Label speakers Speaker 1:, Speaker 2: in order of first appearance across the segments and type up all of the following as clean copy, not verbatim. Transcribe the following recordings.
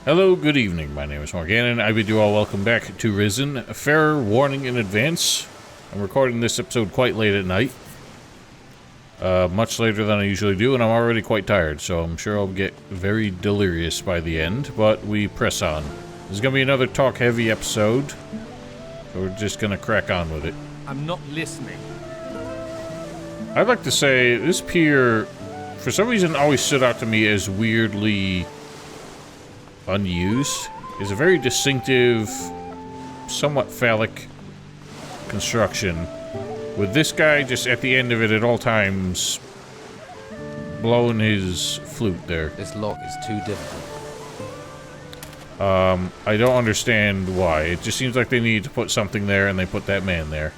Speaker 1: Hello, good evening. My name is Morgan, and I bid you all welcome back to Risen. A fair warning in advance. I'm recording this episode quite late at night. Much later than I usually do, and I'm already quite tired, so I'm sure I'll get very delirious by the end, but we press on. This is going to be another talk-heavy episode, so we're just going to crack on with it.
Speaker 2: I'm not listening.
Speaker 1: I'd like to say, this pier, for some reason, always stood out to me as weirdly unused. It's a very distinctive, somewhat phallic construction, with this guy just at the end of it at all times blowing his flute there.
Speaker 3: This lock is too difficult.
Speaker 1: I don't understand why. It just seems like they need to put something there, and they put that man there.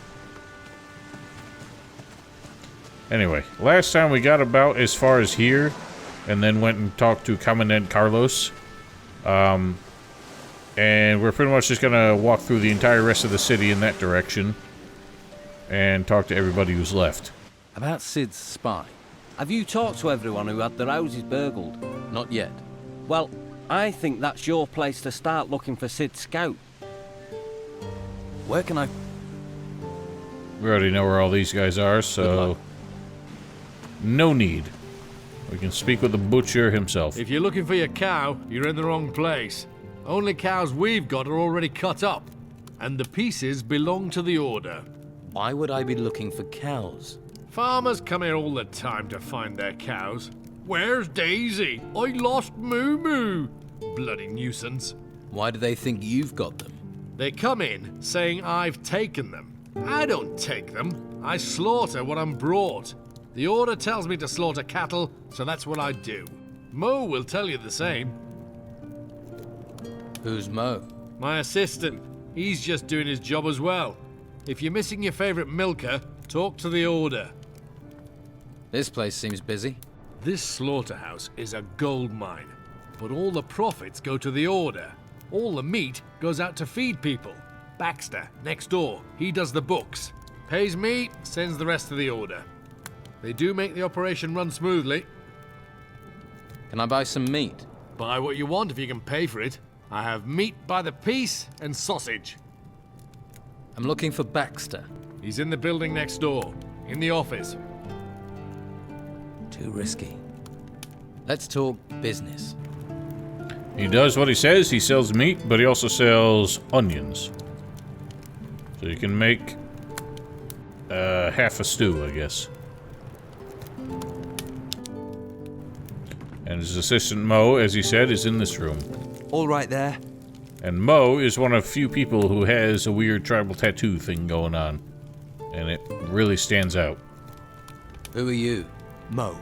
Speaker 1: Anyway, last time we got about as far as here, and then went and talked to Commandant Carlos. And we're pretty much just gonna walk through the entire rest of the city in that direction, and talk to everybody who's left.
Speaker 3: About Sid's spy.
Speaker 4: Have you talked to everyone who had their houses burgled?
Speaker 3: Not yet.
Speaker 4: Well, I think that's your place to start looking for Sid's scout.
Speaker 3: Where can I...
Speaker 1: We already know where all these guys are, so... no need. We can speak with the butcher himself.
Speaker 2: If you're looking for your cow, you're in the wrong place. Only cows we've got are already cut up, and the pieces belong to the Order.
Speaker 3: Why would I be looking for cows?
Speaker 2: Farmers come here all the time to find their cows. Where's Daisy? I lost Moo Moo. Bloody nuisance.
Speaker 3: Why do they think you've got them?
Speaker 2: They come in saying I've taken them. I don't take them. I slaughter what I'm brought. The Order tells me to slaughter cattle, so that's what I do. Mo will tell you the same.
Speaker 3: Who's Mo?
Speaker 2: My assistant. He's just doing his job as well. If you're missing your favorite milker, talk to the Order.
Speaker 3: This place seems busy.
Speaker 2: This slaughterhouse is a gold mine, but all the profits go to the Order. All the meat goes out to feed people. Baxter, next door, he does the books. Pays me, sends the rest to the Order. They do make the operation run smoothly.
Speaker 3: Can I buy some meat?
Speaker 2: Buy what you want if you can pay for it. I have meat by the piece and sausage.
Speaker 3: I'm looking for Baxter.
Speaker 2: He's in the building next door, in the office.
Speaker 3: Too risky. Let's talk business.
Speaker 1: He does what he says. He sells meat, but he also sells onions. So you can make half a stew, I guess. And his assistant Mo, as he said, is in this room.
Speaker 5: All right there.
Speaker 1: And Mo is one of few people who has a weird tribal tattoo thing going on. And it really stands out.
Speaker 3: Who are you?
Speaker 5: Mo.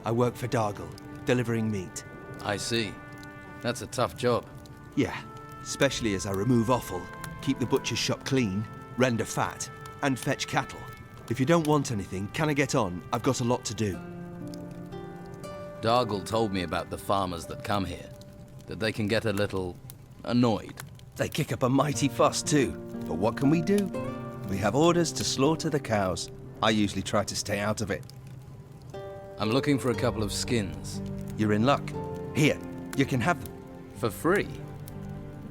Speaker 5: I work for Dargle, delivering meat.
Speaker 3: I see. That's a tough job.
Speaker 5: Yeah, especially as I remove offal, keep the butcher's shop clean, render fat, and fetch cattle. If you don't want anything, can I get on? I've got a lot to do.
Speaker 3: Dargle told me about the farmers that come here. That they can get a little annoyed.
Speaker 5: They kick up a mighty fuss too. But what can we do? We have orders to slaughter the cows. I usually try to stay out of it.
Speaker 3: I'm looking for a couple of skins.
Speaker 5: You're in luck. Here, you can have them.
Speaker 3: For free?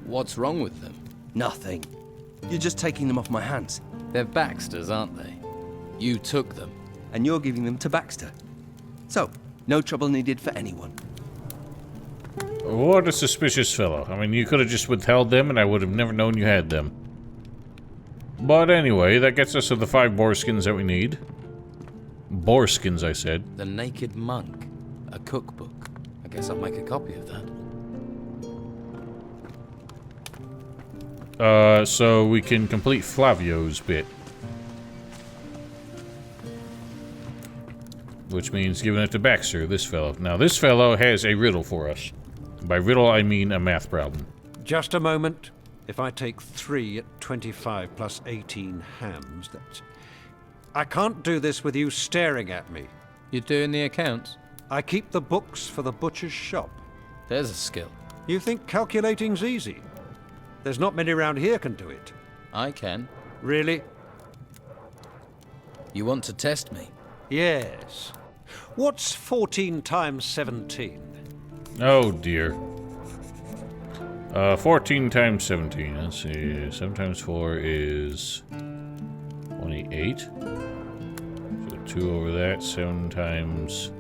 Speaker 3: What's wrong with them?
Speaker 5: Nothing. You're just taking them off my hands.
Speaker 3: They're Baxter's, aren't they? You took them.
Speaker 5: And you're giving them to Baxter. So, no trouble needed for anyone.
Speaker 1: What a suspicious fellow. I mean, you could have just withheld them and I would have never known you had them. But anyway, that gets us to the 5 boar skins that we need. Boar skins, I said.
Speaker 3: The Naked Monk. A cookbook. I guess I'll make a copy of that.
Speaker 1: So we can complete Flavio's bit. Which means giving it to Baxter, this fellow. Now, this fellow has a riddle for us. By riddle, I mean a math problem.
Speaker 6: Just a moment. If I take 3 at 25 plus 18 hams, that's... I can't do this with you staring at me.
Speaker 3: You're doing the accounts?
Speaker 6: I keep the books for the butcher's shop.
Speaker 3: There's a skill.
Speaker 6: You think calculating's easy? There's not many around here can do it.
Speaker 3: I can.
Speaker 6: Really?
Speaker 3: You want to test me?
Speaker 6: Yes. What's 14 times 17?
Speaker 1: Oh dear. 14 times 17. Let's see. 7 times 4 is 28. So 2 over that. 7 times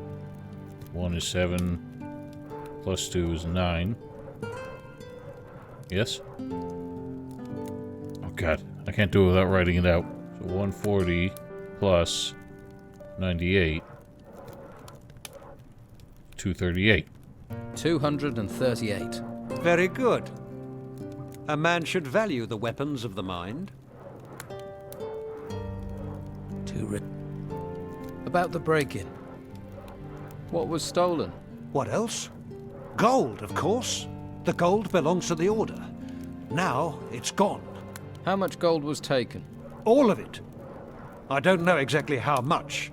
Speaker 1: 1 is 7. Plus 2 is 9. Yes? Oh god, I can't do it without writing it out. So 140 plus 98. 238.
Speaker 3: 238.
Speaker 6: Very good. A man should value the weapons of the mind.
Speaker 3: About the break-in. What was stolen?
Speaker 6: What else? Gold, of course. The gold belongs to the Order. Now it's gone.
Speaker 3: How much gold was taken?
Speaker 6: All of it. I don't know exactly how much.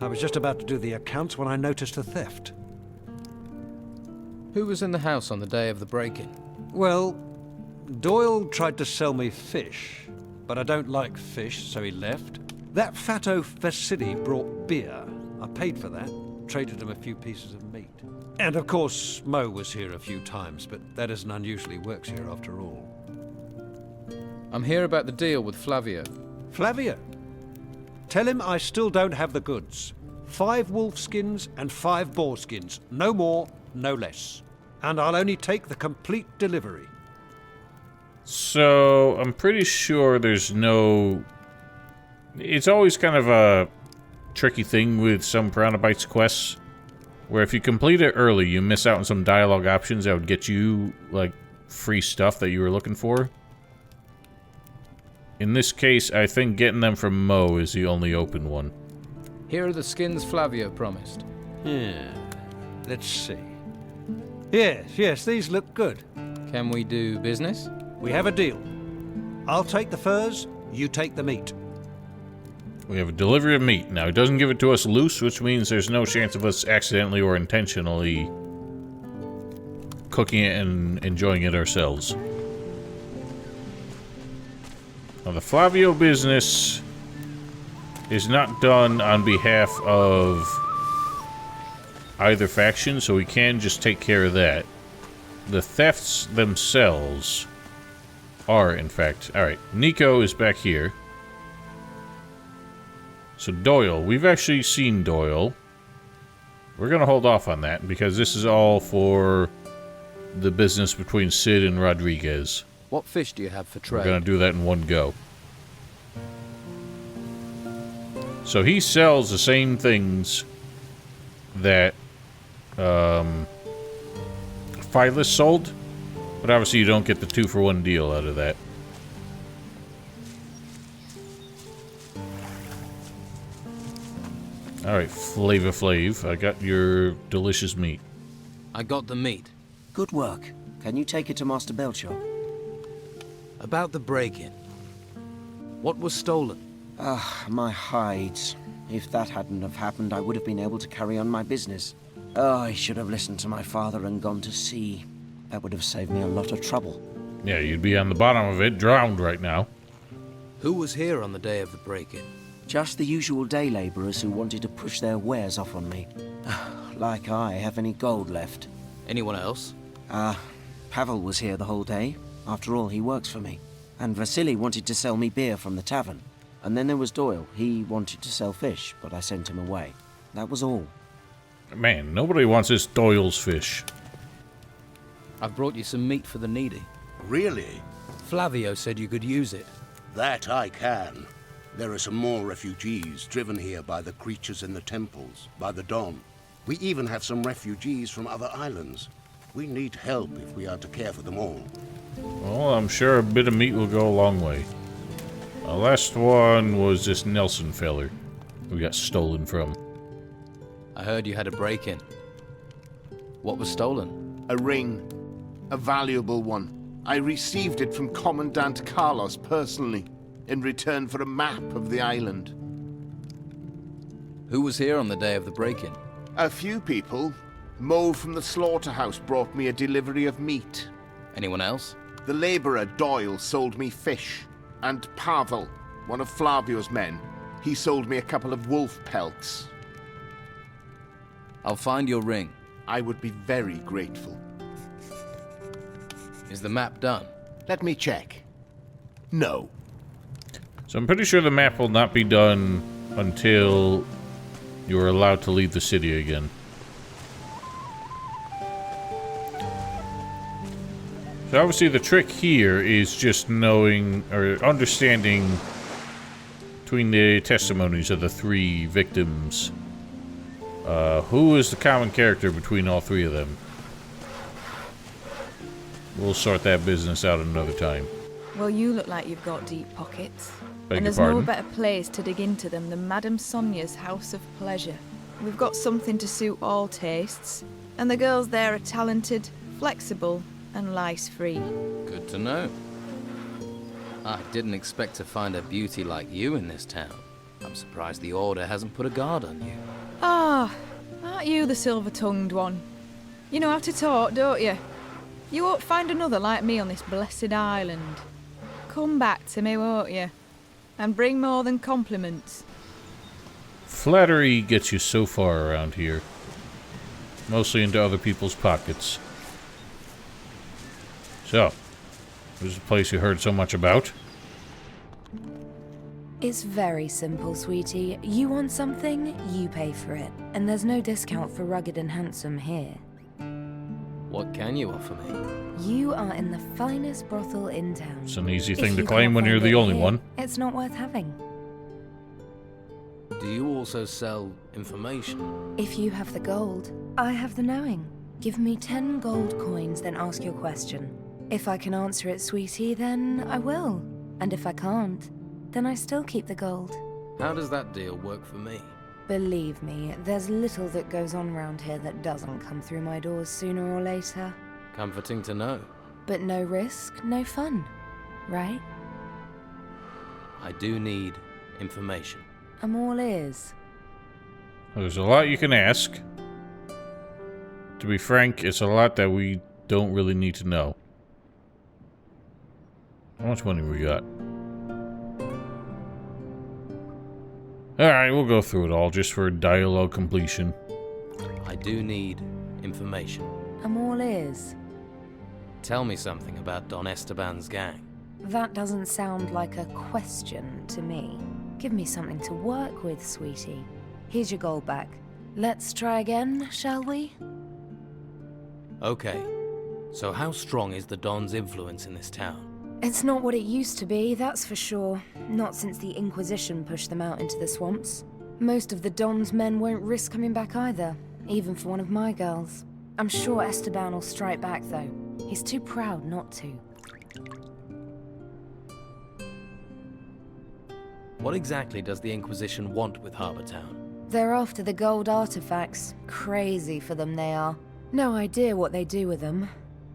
Speaker 6: I was just about to do the accounts when I noticed a theft.
Speaker 3: Who was in the house on the day of the break-in?
Speaker 6: Well, Doyle tried to sell me fish, but I don't like fish, so he left. That fatto Vasily brought beer. I paid for that, traded him a few pieces of meat. And of course, Mo was here a few times, but that isn't unusual. He works here after all.
Speaker 3: I'm here about the deal with Flavio.
Speaker 6: Flavio? Tell him I still don't have the goods. 5 wolf skins and 5 boar skins. No more, no less. And I'll only take the complete delivery.
Speaker 1: So, I'm pretty sure there's no... It's always kind of a tricky thing with some Piranha Bytes quests, where if you complete it early, you miss out on some dialogue options that would get you, like, free stuff that you were looking for. In this case, I think getting them from Mo is the only open one.
Speaker 3: Here are the skins Flavio promised.
Speaker 6: Yeah, let's see. Yes, these look good.
Speaker 3: Can we do business?
Speaker 6: We have a deal. I'll take the furs, you take the meat.
Speaker 1: We have a delivery of meat. Now, it doesn't give it to us loose, which means there's no chance of us accidentally or intentionally cooking it and enjoying it ourselves. Now, the Flavio business is not done on behalf of either faction, so we can just take care of that. The thefts themselves are, in fact... Alright, Nico is back here. So Doyle, we've actually seen Doyle. We're gonna hold off on that, because this is all for the business between Sid and Rodriguez.
Speaker 3: What fish do you have for trade?
Speaker 1: We're gonna do that in one go. So he sells the same things that Phyllis sold, but obviously you don't get the 2-for-1 deal out of that. Alright, Flavor Flav, I got your delicious meat.
Speaker 3: I got the meat.
Speaker 7: Good work. Can you take it to Master Belcher?
Speaker 3: About the break-in. What was stolen?
Speaker 7: My hides. If that hadn't have happened, I would have been able to carry on my business. I should have listened to my father and gone to sea. That would have saved me a lot of trouble.
Speaker 1: Yeah, you'd be on the bottom of it, drowned right now.
Speaker 3: Who was here on the day of the break-in?
Speaker 7: Just the usual day labourers who wanted to push their wares off on me. Like I have any gold left.
Speaker 3: Anyone else?
Speaker 7: Pavel was here the whole day. After all, he works for me. And Vasily wanted to sell me beer from the tavern. And then there was Doyle. He wanted to sell fish, but I sent him away. That was all.
Speaker 1: Man, nobody wants this Doyle's fish.
Speaker 3: I've brought you some meat for the needy.
Speaker 8: Really?
Speaker 3: Flavio said you could use it.
Speaker 8: That I can. There are some more refugees driven here by the creatures in the temples, by the Don. We even have some refugees from other islands. We need help if we are to care for them all.
Speaker 1: Well, I'm sure a bit of meat will go a long way. The last one was this Nelson feller we got stolen from.
Speaker 3: I heard you had a break-in. What was stolen?
Speaker 9: A ring. A valuable one. I received it from Commandant Carlos personally, in return for a map of the island.
Speaker 3: Who was here on the day of the break-in?
Speaker 9: A few people. Mo from the slaughterhouse brought me a delivery of meat.
Speaker 3: Anyone else?
Speaker 9: The labourer Doyle sold me fish. And Pavel, one of Flavio's men, he sold me a couple of wolf pelts.
Speaker 3: I'll find your ring.
Speaker 9: I would be very grateful.
Speaker 3: Is the map done?
Speaker 9: Let me check. No.
Speaker 1: So I'm pretty sure the map will not be done until you are allowed to leave the city again. So obviously the trick here is just knowing or understanding between the testimonies of the 3 victims. Who is the common character between all 3 of them? We'll sort that business out another time.
Speaker 10: Well, you look like you've got deep pockets.
Speaker 1: Beg
Speaker 10: And
Speaker 1: your
Speaker 10: there's no
Speaker 1: pardon?
Speaker 10: better place to dig into them than Madame Sonia's House of Pleasure. We've got something to suit all tastes, and the girls there are talented, flexible, and lice-free.
Speaker 3: Good to know. I didn't expect to find a beauty like you in this town. I'm surprised the Order hasn't put a guard on you.
Speaker 10: Ah, aren't you the silver-tongued one? You know how to talk, don't you? You won't find another like me on this blessed island. Come back to me, won't you? And bring more than compliments.
Speaker 1: Flattery gets you so far around here. Mostly into other people's pockets. So, this is a place you heard so much about.
Speaker 11: It's very simple, sweetie. You want something, you pay for it. And there's no discount for rugged and handsome here.
Speaker 3: What can you offer me?
Speaker 11: You are in the finest brothel in town.
Speaker 1: It's an easy
Speaker 11: If
Speaker 1: thing to
Speaker 11: you
Speaker 1: claim
Speaker 11: can't
Speaker 1: when you're
Speaker 11: find
Speaker 1: the
Speaker 11: it
Speaker 1: only
Speaker 11: here,
Speaker 1: one.
Speaker 11: It's not worth having.
Speaker 3: Do you also sell information?
Speaker 11: If you have the gold, I have the knowing. Give me 10 gold coins, then ask your question. If I can answer it, sweetie, then I will. And if I can't, then I still keep the gold.
Speaker 3: How does that deal work for me?
Speaker 11: Believe me, there's little that goes on round here that doesn't come through my doors sooner or later.
Speaker 3: Comforting to know.
Speaker 11: But no risk, no fun, right?
Speaker 3: I do need information.
Speaker 11: I'm all ears.
Speaker 1: There's a lot you can ask. To be frank, it's a lot that we don't really need to know. How much money we got? Alright, we'll go through it all just for dialogue completion.
Speaker 3: I do need information.
Speaker 11: I'm all ears.
Speaker 3: Tell me something about Don Esteban's gang.
Speaker 11: That doesn't sound like a question to me. Give me something to work with, sweetie. Here's your gold back. Let's try again, shall we?
Speaker 3: Okay. So how strong is the Don's influence in this town?
Speaker 11: It's not what it used to be, that's for sure. Not since the Inquisition pushed them out into the swamps. Most of the Don's men won't risk coming back either, even for one of my girls. I'm sure Esteban will strike back, though. He's too proud not to.
Speaker 3: What exactly does the Inquisition want with Harbour Town?
Speaker 11: They're after the gold artifacts. Crazy for them they are. No idea what they do with them.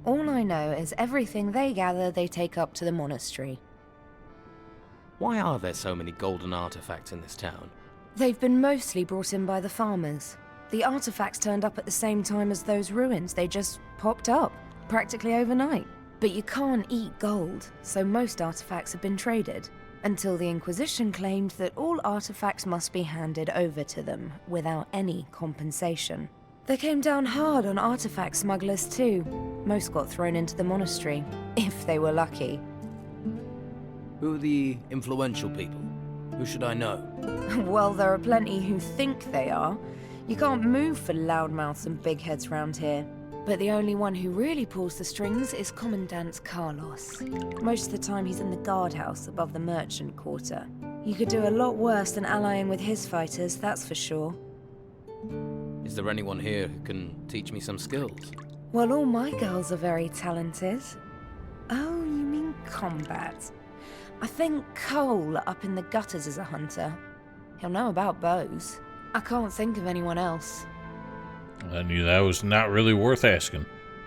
Speaker 11: All I know is everything they gather they take up to the monastery.
Speaker 3: Why are there so many golden artifacts in this town?
Speaker 11: They've been mostly brought in by the farmers. The artifacts turned up at the same time as those ruins. They just popped up, practically overnight. But you can't eat gold, so most artifacts have been traded. Until the Inquisition claimed that all artifacts must be handed over to them, without any compensation. They came down hard on artifact smugglers too. Most got thrown into the monastery, if they were lucky.
Speaker 3: Who are the influential people? Who should I know?
Speaker 11: Well, there are plenty who think they are. You can't move for loudmouths and big heads round here. But the only one who really pulls the strings is Commandant Carlos. Most of the time he's in the guardhouse above the merchant quarter. You could do a lot worse than allying with his fighters, that's for sure.
Speaker 3: Is there anyone here who can teach me some skills?
Speaker 11: Well, all my girls are very talented. Oh, you mean combat. I think Cole up in the gutters is a hunter. He'll know about bows. I can't think of anyone else.
Speaker 1: I knew that was not really worth asking.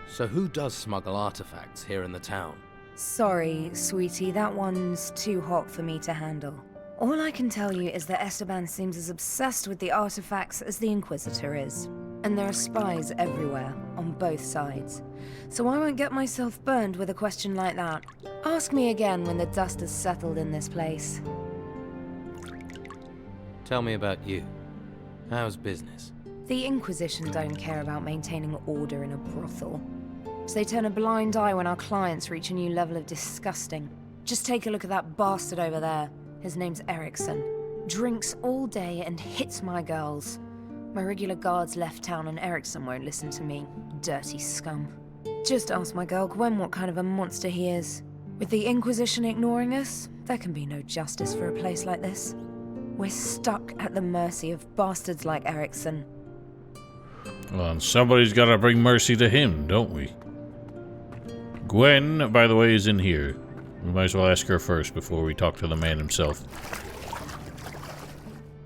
Speaker 3: So who does smuggle artifacts here in the town?
Speaker 11: Sorry, sweetie, that one's too hot for me to handle. All I can tell you is that Esteban seems as obsessed with the artifacts as the Inquisitor is. And there are spies everywhere, on both sides. So I won't get myself burned with a question like that. Ask me again when the dust has settled in this place.
Speaker 3: Tell me about you. How's business?
Speaker 11: The Inquisition don't care about maintaining order in a brothel. so they turn a blind eye when our clients reach a new level of disgusting. Just take a look at that bastard over there. His name's Erickson. Drinks all day and hits my girls. My regular guards left town and Erickson won't listen to me. Dirty scum. Just ask my girl Gwen what kind of a monster he is. With the Inquisition ignoring us, there can be no justice for a place like this. We're stuck at the mercy of bastards like Erickson.
Speaker 1: Well, and somebody's gotta bring mercy to him, don't we? Gwen, by the way, is in here. We might as well ask her first before we talk to the man himself.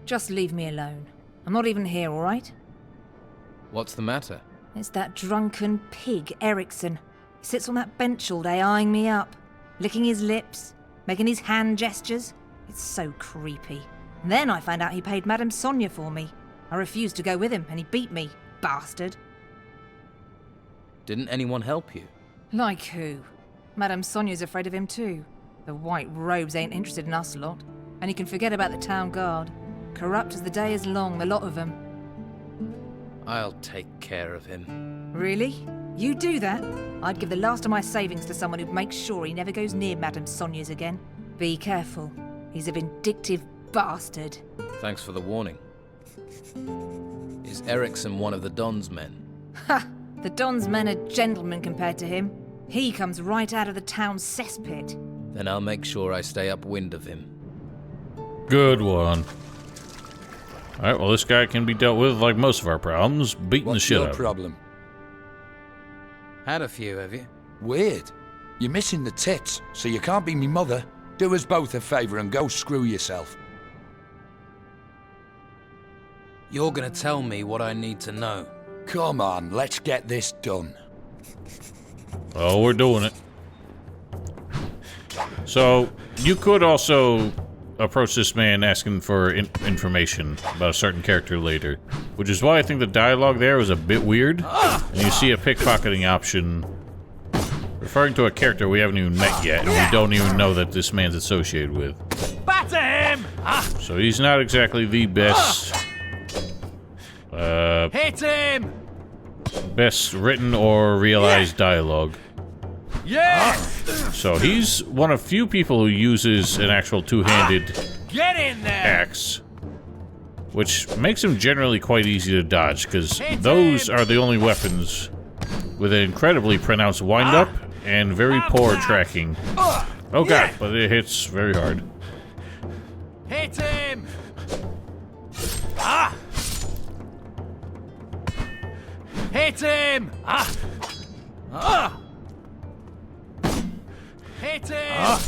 Speaker 12: Just leave me alone. I'm not even here, all right?
Speaker 3: What's the matter?
Speaker 12: It's that drunken pig, Erickson. He sits on that bench all day eyeing me up, licking his lips, making his hand gestures. It's so creepy. And then I found out he paid Madame Sonia for me. I refused to go with him, and he beat me, bastard.
Speaker 3: Didn't anyone help you?
Speaker 12: Like who? Madame Sonia's afraid of him too. The white robes ain't interested in us lot. And he can forget about the town guard. Corrupt as the day is long, the lot of them.
Speaker 3: I'll take care of him.
Speaker 12: Really? You do that? I'd give the last of my savings to someone who'd make sure he never goes near Madame Sonia's again. Be careful. He's a vindictive bastard.
Speaker 3: Thanks for the warning. Is Erickson one of the Don's men?
Speaker 12: Ha! The Don's men are gentlemen compared to him. He comes right out of the town's cesspit.
Speaker 3: Then I'll make sure I stay upwind of him.
Speaker 1: Good one. Alright, well, this guy can be dealt with like most of our problems, beating the shit out of him.
Speaker 13: What's your problem?
Speaker 3: Had a few, have you?
Speaker 13: Weird. You're missing the tits, so you can't be me mother. Do us both a favour and go screw yourself.
Speaker 3: You're gonna tell me what I need to know.
Speaker 13: Come on, let's get this done.
Speaker 1: Oh, we're doing it. So, you could also approach this man asking for information about a certain character later, which is why I think the dialogue there was a bit weird. And you see a pickpocketing option referring to a character we haven't even met yet, and we don't even know that this man's associated with.
Speaker 2: Batter him!
Speaker 1: So he's not exactly the best...
Speaker 2: Hit him!
Speaker 1: best written or realized dialogue.
Speaker 2: Yeah!
Speaker 1: So he's one of few people who uses an actual two-handed
Speaker 2: Get in there!
Speaker 1: axe, which makes him generally quite easy to dodge, because those are the only weapons with an incredibly pronounced wind-up and very poor tracking. Oh god, but it hits very hard.
Speaker 2: Hit him! Hit him! Hit him!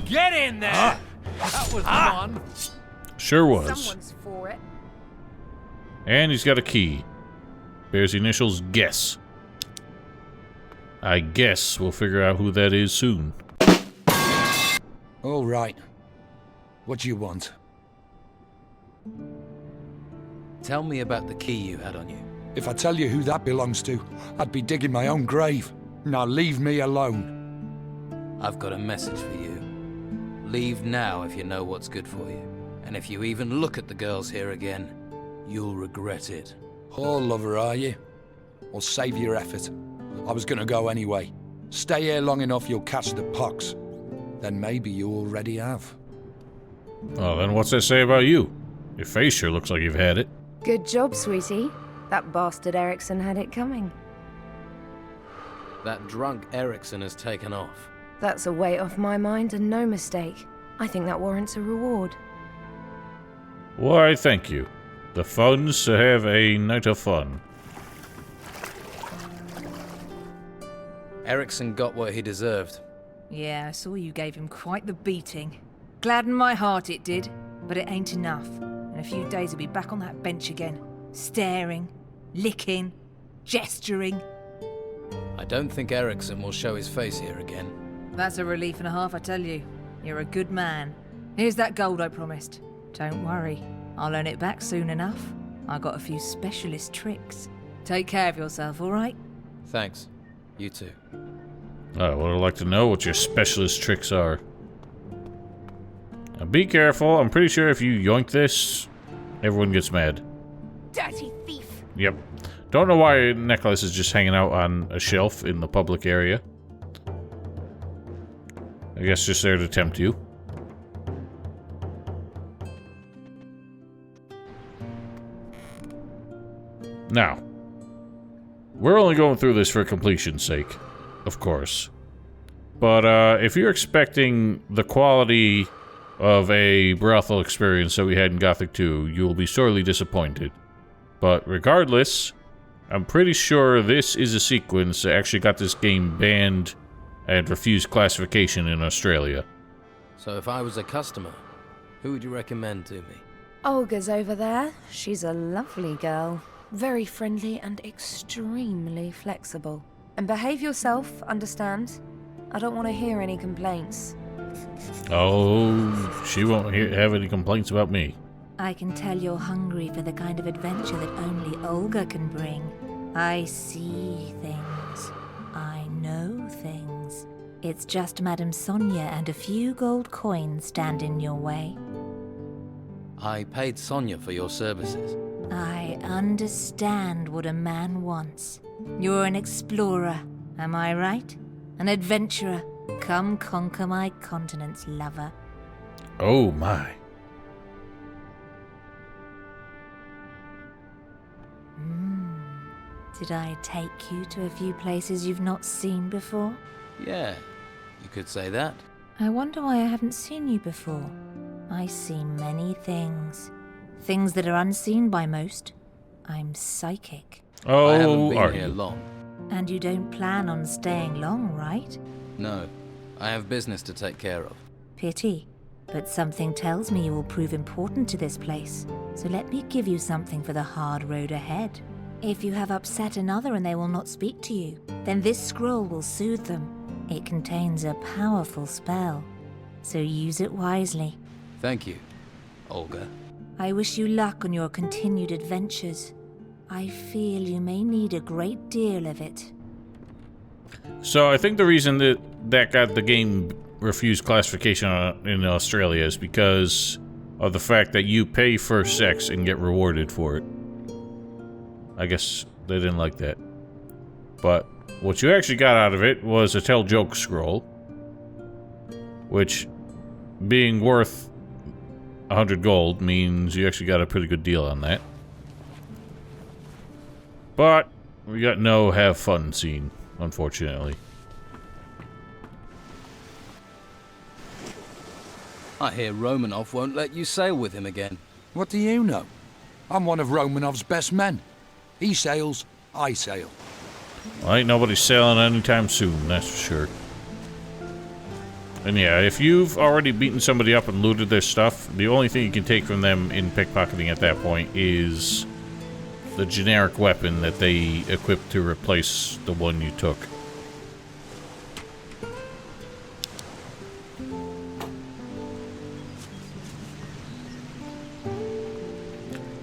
Speaker 2: Get in there! That was fun.
Speaker 1: Sure was.
Speaker 11: Someone's for it.
Speaker 1: And he's got a key. Bears the initials Guess. I guess we'll figure out who that is soon.
Speaker 13: All right. What do you want?
Speaker 3: Tell me about the key you had on you.
Speaker 13: If I tell you who that belongs to, I'd be digging my own grave. Now leave me alone.
Speaker 3: I've got a message for you. Leave now if you know what's good for you. And if you even look at the girls here again, you'll regret it.
Speaker 13: Oh, lover, are you? Well, save your effort. I was gonna go anyway. Stay here long enough, you'll catch the pox. Then maybe you already have.
Speaker 1: Well, then what's that say about you? Your face sure looks like you've had it.
Speaker 11: Good job, sweetie. That bastard Erickson had it coming.
Speaker 3: That drunk Erickson has taken off.
Speaker 11: That's a weight off my mind and no mistake. I think that warrants a reward.
Speaker 1: Why, thank you. The funds to have a night of fun.
Speaker 3: Erickson got what he deserved.
Speaker 12: Yeah, I saw you gave him quite the beating. Gladdened my heart it did, but it ain't enough. In a few days he'll be back on that bench again, staring, licking, gesturing.
Speaker 3: I don't think Erickson will show his face here again.
Speaker 12: That's a relief and a half, I tell you. You're a good man. Here's that gold I promised. Don't worry, I'll earn it back soon enough. I got a few specialist tricks. Take care of yourself, all right?
Speaker 3: Thanks. You too.
Speaker 1: I would like to know what your specialist tricks are. Now be careful, I'm pretty sure if you yoink this, everyone gets mad.
Speaker 11: dirty thief!
Speaker 1: Yep. Don't know why a necklace is just hanging out on a shelf in the public area. I guess just there to tempt you. Now, we're only going through this for completion's sake, of course. But if you're expecting the quality of a brothel experience that we had in Gothic 2, you will be sorely disappointed. But regardless, I'm pretty sure this is a sequence that actually got this game banned and refused classification in Australia.
Speaker 3: So if I was a customer, who would you recommend to me?
Speaker 11: Olga's over there. She's a lovely girl. Very friendly and extremely flexible. And behave yourself, understand? I don't want to hear any complaints.
Speaker 1: Oh, she won't have any complaints about me.
Speaker 12: I can tell you're hungry for the kind of adventure that only Olga can bring. I see things. I know things. It's just Madame Sonia and a few gold coins stand in your way.
Speaker 3: I paid Sonia for your services.
Speaker 12: I understand what a man wants. You're an explorer, am I right? An adventurer. Come conquer my continent's lover.
Speaker 1: Oh my.
Speaker 12: Did I take you to a few places you've not seen before?
Speaker 3: Yeah, you could say that.
Speaker 12: I wonder why I haven't seen you before. I see many things. Things that are unseen by most. I'm psychic.
Speaker 1: Oh,
Speaker 3: I haven't been
Speaker 1: are
Speaker 3: here
Speaker 1: you?
Speaker 3: long.
Speaker 12: And you don't plan on staying long, right?
Speaker 3: No, I have business to take care of.
Speaker 12: Pity. But something tells me you will prove important to this place. So let me give you something for the hard road ahead. If you have upset another and they will not speak to you, then this scroll will soothe them. It contains a powerful spell. So use it wisely.
Speaker 3: Thank you, Olga.
Speaker 12: I wish you luck on your continued adventures. I feel you may need a great deal of it.
Speaker 1: So I think the reason that got the game refused classification in Australia is because of the fact that you pay for sex and get rewarded for it. I guess they didn't like that. But what you actually got out of it was a tell joke scroll, which, being worth 100 gold, means you actually got a pretty good deal on that. But we got no have fun scene, unfortunately.
Speaker 3: I hear Romanov won't let you sail with him again.
Speaker 13: What do you know? I'm one of Romanov's best men. He sails, I sail.
Speaker 1: Well, ain't nobody sailing anytime soon, that's for sure. And yeah, if you've already beaten somebody up and looted their stuff, the only thing you can take from them in pickpocketing at that point is the generic weapon that they equipped to replace the one you took.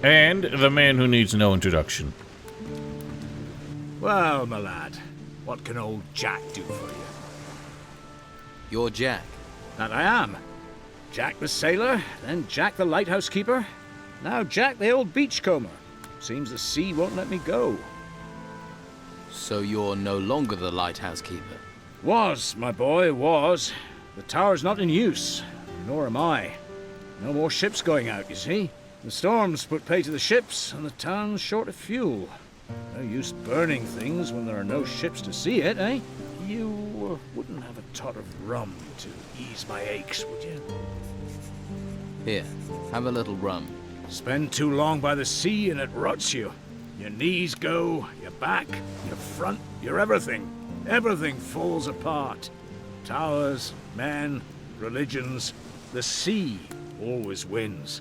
Speaker 1: And the man who needs no introduction.
Speaker 2: Well, my lad, what can old Jack do for you?
Speaker 3: You're Jack.
Speaker 2: That I am. Jack the sailor, then Jack the lighthouse keeper, now Jack the old beachcomber. Seems the sea won't let me go.
Speaker 3: So you're no longer the lighthouse keeper?
Speaker 2: Was, my boy, was. The tower's not in use, nor am I. No more ships going out, you see. The storms put pay to the ships, and the town's short of fuel. No use burning things when there are no ships to see it, eh? You wouldn't have a tot of rum to ease my aches, would you?
Speaker 3: Here, have a little rum.
Speaker 2: Spend too long by the sea and it rots you. Your knees go, your back, your front, your everything. Everything falls apart. Towers, men, religions. The sea always wins.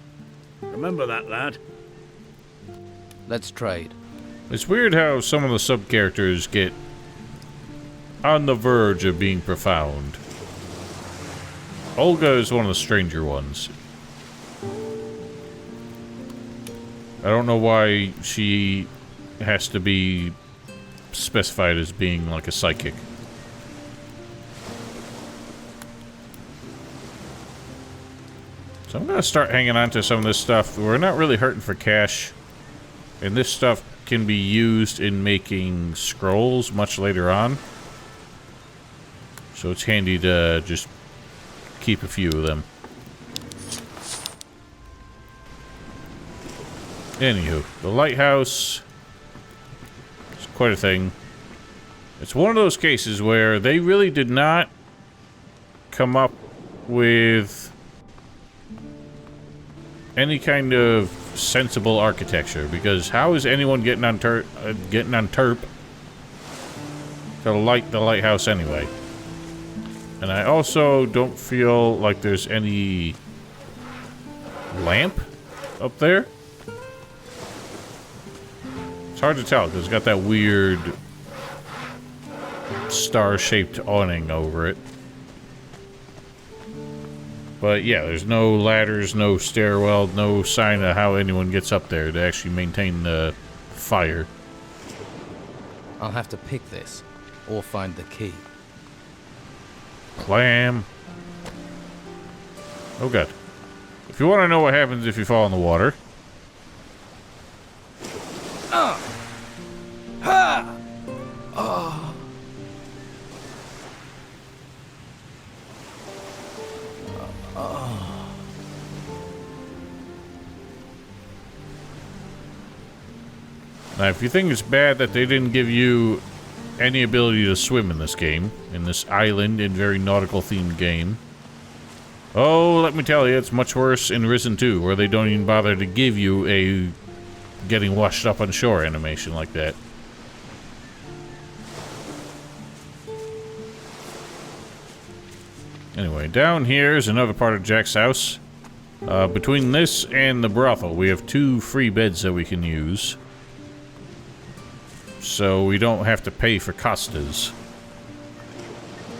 Speaker 2: Remember that, lad.
Speaker 3: Let's trade.
Speaker 1: It's weird how some of the sub-characters get on the verge of being profound. Olga is one of the stranger ones. I don't know why she has to be specified as being like a psychic. So I'm gonna start hanging on to some of this stuff. We're not really hurting for cash. And this stuff can be used in making scrolls much later on. So it's handy to just keep a few of them. Anywho, the lighthouse is quite a thing. It's one of those cases where they really did not come up with any kind of sensible architecture, because how is anyone getting on Terp to light the lighthouse anyway? And I also don't feel like there's any lamp up there. It's hard to tell because it's got that weird star-shaped awning over it. But yeah, there's no ladders, no stairwell, no sign of how anyone gets up there to actually maintain the fire.
Speaker 3: I'll have to pick this, or find the key.
Speaker 1: Clam. Oh god. If you want to know what happens if you fall in the water. Now, if you think it's bad that they didn't give you any ability to swim in this game, in this island and very nautical themed game, oh, let me tell you, it's much worse in Risen 2, where they don't even bother to give you a getting washed up on shore animation like that. Anyway, down here is another part of Jack's house. Between this and the brothel, we have 2 free beds that we can use. So we don't have to pay for costas.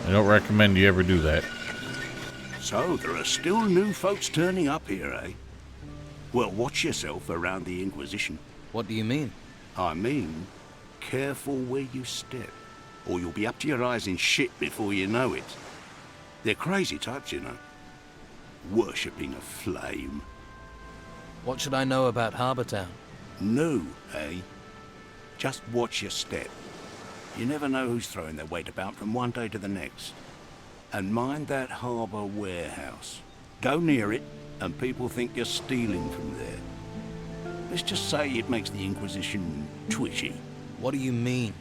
Speaker 1: I don't recommend you ever do that.
Speaker 8: So there are still new folks turning up here, eh? Well, watch yourself around the Inquisition.
Speaker 3: What do you mean?
Speaker 8: I mean, careful where you step, or you'll be up to your eyes in shit before you know it. They're crazy types, you know. Worshipping a flame.
Speaker 3: What should I know about Harbour Town?
Speaker 8: No, eh? Just watch your step. You never know who's throwing their weight about from one day to the next. And mind that harbour warehouse. Go near it, and people think you're stealing from there. Let's just say it makes the Inquisition twitchy.
Speaker 3: What do you mean,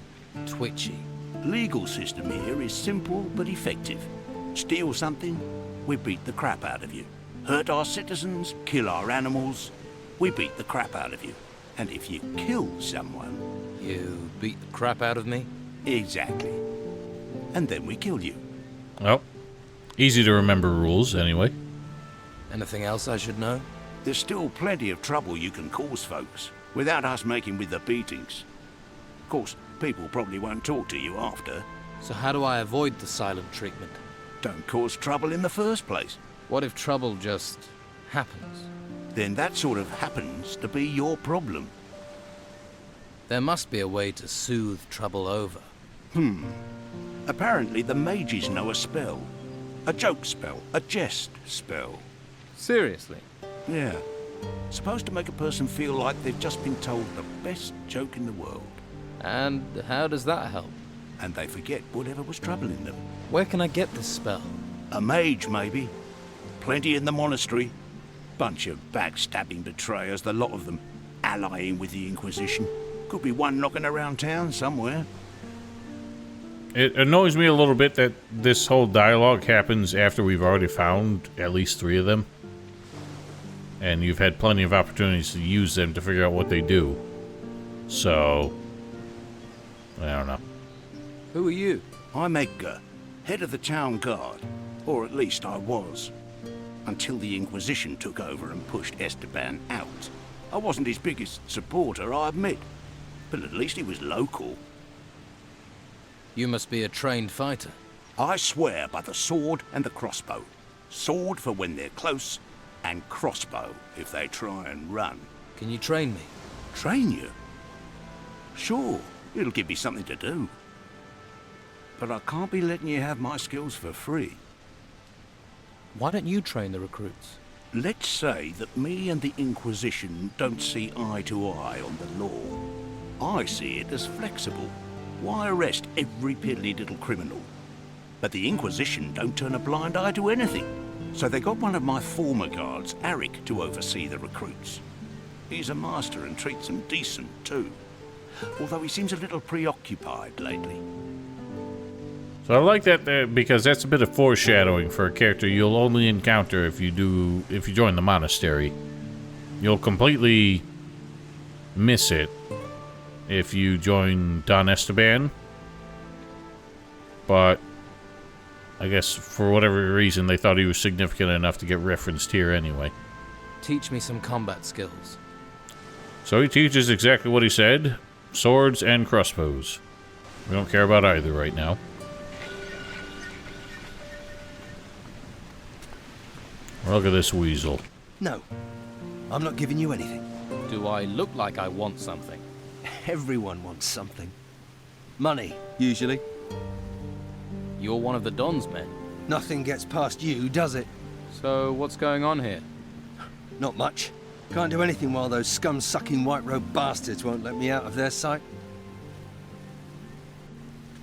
Speaker 3: twitchy?
Speaker 8: Legal system here is simple but effective. Steal something, we beat the crap out of you. Hurt our citizens, kill our animals, we beat the crap out of you. And if you kill someone...
Speaker 3: You beat the crap out of me?
Speaker 8: Exactly. And then we kill you.
Speaker 1: Well, easy to remember rules, anyway.
Speaker 3: Anything else I should know?
Speaker 8: There's still plenty of trouble you can cause folks, without us making with the beatings. Of course, people probably won't talk to you after.
Speaker 3: So how do I avoid the silent treatment?
Speaker 8: Don't cause trouble in the first place.
Speaker 3: What if trouble just happens?
Speaker 8: Then that sort of happens to be your problem.
Speaker 3: There must be a way to soothe trouble over.
Speaker 8: Apparently the mages know a spell. A joke spell. A jest spell.
Speaker 3: Seriously?
Speaker 8: Yeah. Supposed to make a person feel like they've just been told the best joke in the world.
Speaker 3: And how does that help?
Speaker 8: And they forget whatever was troubling them.
Speaker 3: Where can I get this spell?
Speaker 8: A mage, maybe. Plenty in the monastery. Bunch of backstabbing betrayers, the lot of them. Allying with the Inquisition. Could be one knocking around town somewhere.
Speaker 1: It annoys me a little bit that this whole dialogue happens after we've already found at least 3 of them. And you've had plenty of opportunities to use them to figure out what they do. So... I don't know.
Speaker 3: Who are you?
Speaker 8: I'm Edgar, head of the town guard. Or at least I was. Until the Inquisition took over and pushed Esteban out. I wasn't his biggest supporter, I admit. But at least he was local.
Speaker 3: You must be a trained fighter.
Speaker 8: I swear by the sword and the crossbow. Sword for when they're close, and crossbow if they try and run.
Speaker 3: Can you train me?
Speaker 8: Train you? Sure, it'll give me something to do. But I can't be letting you have my skills for free.
Speaker 3: Why don't you train the recruits?
Speaker 14: let's say that me and the Inquisition don't see eye to eye on the law. I see it as flexible. Why arrest every piddly little criminal? But the Inquisition don't turn a blind eye to anything. So they got one of my former guards, Arik, to oversee the recruits. He's a master and treats them decent too. Although he seems a little preoccupied lately.
Speaker 1: So I like that because that's a bit of foreshadowing for a character you'll only encounter if you join the monastery. You'll completely miss it if you join Don Esteban. But I guess for whatever reason they thought he was significant enough to get referenced here anyway.
Speaker 3: Teach me some combat skills.
Speaker 1: So he teaches exactly what he said. Swords and crossbows. We don't care about either right now. Look at this weasel.
Speaker 5: No, I'm not giving you anything.
Speaker 3: Do I look like I want something?
Speaker 5: Everyone wants something. Money, usually.
Speaker 3: You're one of the Don's men.
Speaker 5: Nothing gets past you, does it?
Speaker 3: So what's going on here?
Speaker 5: Not much. Can't do anything while those scum-sucking white-robed bastards won't let me out of their sight.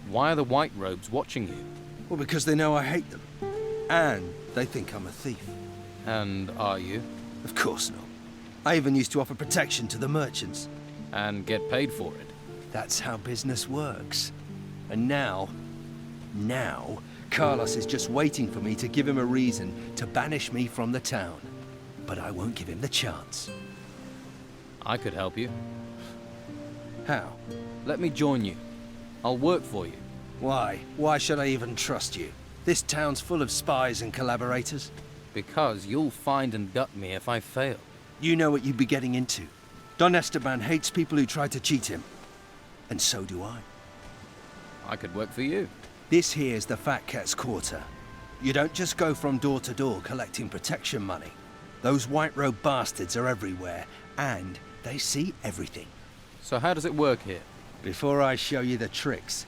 Speaker 3: Why are the white robes watching you?
Speaker 5: Well, because they know I hate them. And they think I'm a thief.
Speaker 3: And are you?
Speaker 5: Of course not. I even used to offer protection to the merchants.
Speaker 3: And get paid for it?
Speaker 5: That's how business works. And now, Carlos is just waiting for me to give him a reason to banish me from the town. But I won't give him the chance.
Speaker 3: I could help you.
Speaker 5: How?
Speaker 3: Let me join you. I'll work for you.
Speaker 5: Why? Why should I even trust you? This town's full of spies and collaborators.
Speaker 3: Because you'll find and gut me if I fail.
Speaker 5: You know what you'd be getting into. Don Esteban hates people who try to cheat him. And so do I.
Speaker 3: I could work for you.
Speaker 5: This here's the Fat Cat's Quarter. You don't just go from door to door collecting protection money. Those white-robed bastards are everywhere, and they see everything.
Speaker 3: So how does it work here?
Speaker 5: Before I show you the tricks,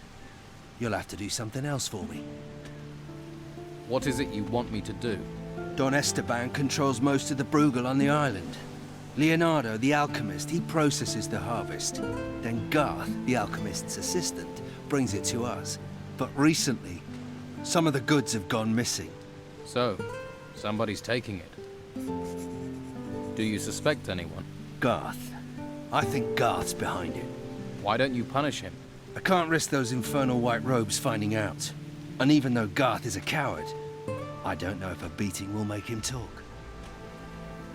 Speaker 5: you'll have to do something else for me.
Speaker 3: What is it you want me to do?
Speaker 5: Don Esteban controls most of the Bruegel on the island. Leonardo, the alchemist, he processes the harvest. Then Garth, the alchemist's assistant, brings it to us. But recently, some of the goods have gone missing.
Speaker 3: So, somebody's taking it. Do you suspect anyone?
Speaker 5: Garth. I think Garth's behind it.
Speaker 3: Why don't you punish him?
Speaker 5: I can't risk those infernal white robes finding out. And even though Garth is a coward, I don't know if a beating will make him talk.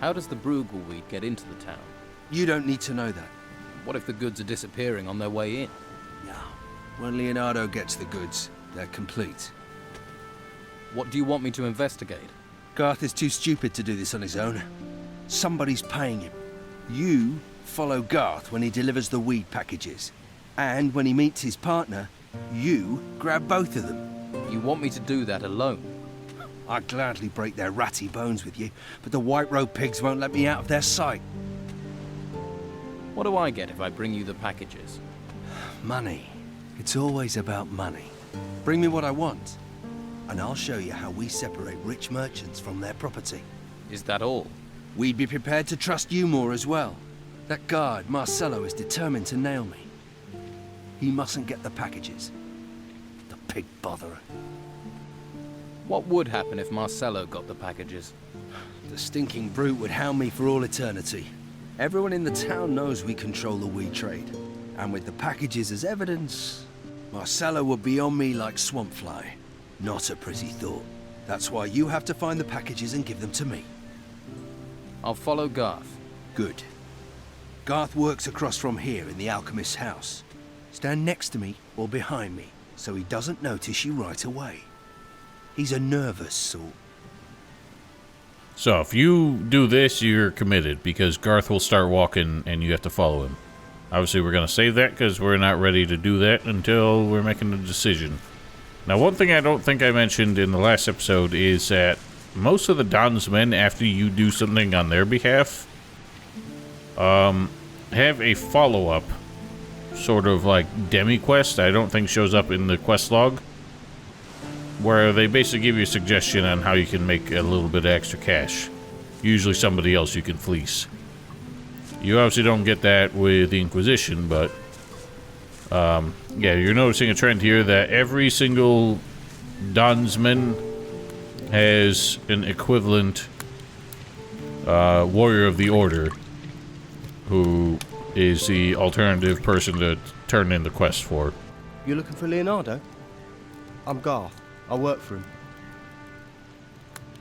Speaker 3: How does the Bruegel weed get into the town?
Speaker 5: You don't need to know that.
Speaker 3: What if the goods are disappearing on their way in?
Speaker 5: No. When Leonardo gets the goods, they're complete.
Speaker 3: What do you want me to investigate?
Speaker 5: Garth is too stupid to do this on his own. Somebody's paying him. You follow Garth when he delivers the weed packages. And when he meets his partner, you grab both of them.
Speaker 3: You want me to do that alone?
Speaker 5: I'd gladly break their ratty bones with you, but the white-robed pigs won't let me out of their sight.
Speaker 3: What do I get if I bring you the packages?
Speaker 5: Money. It's always about money. Bring me what I want, and I'll show you how we separate rich merchants from their property.
Speaker 3: Is that all?
Speaker 5: We'd be prepared to trust you more as well. That guard, Marcello, is determined to nail me. He mustn't get the packages. The pig botherer.
Speaker 3: What would happen if Marcello got the packages?
Speaker 5: The stinking brute would hound me for all eternity. Everyone in the town knows we control the weed trade. And with the packages as evidence, Marcello would be on me like swampfly. Not a pretty thought. That's why you have to find the packages and give them to me.
Speaker 3: I'll follow Garth.
Speaker 5: Good. Garth works across from here in the alchemist's house. Stand next to me or behind me, so he doesn't notice you right away. He's a nervous sort.
Speaker 1: So if you do this, you're committed, because Garth will start walking and you have to follow him. Obviously, we're going to save that because we're not ready to do that until we're making a decision. Now, one thing I don't think I mentioned in the last episode is that most of the Don's men, after you do something on their behalf, have a follow-up, sort of like demi-quest. I don't think shows up in the quest log, where they basically give you a suggestion on how you can make a little bit of extra cash. usually somebody else you can fleece. You obviously don't get that with the Inquisition, but yeah, you're noticing a trend here that every single Donsman has an equivalent warrior of the Order, who is the alternative person to turn in the quest for.
Speaker 15: You're looking for Leonardo? I'm Garth. I work for him.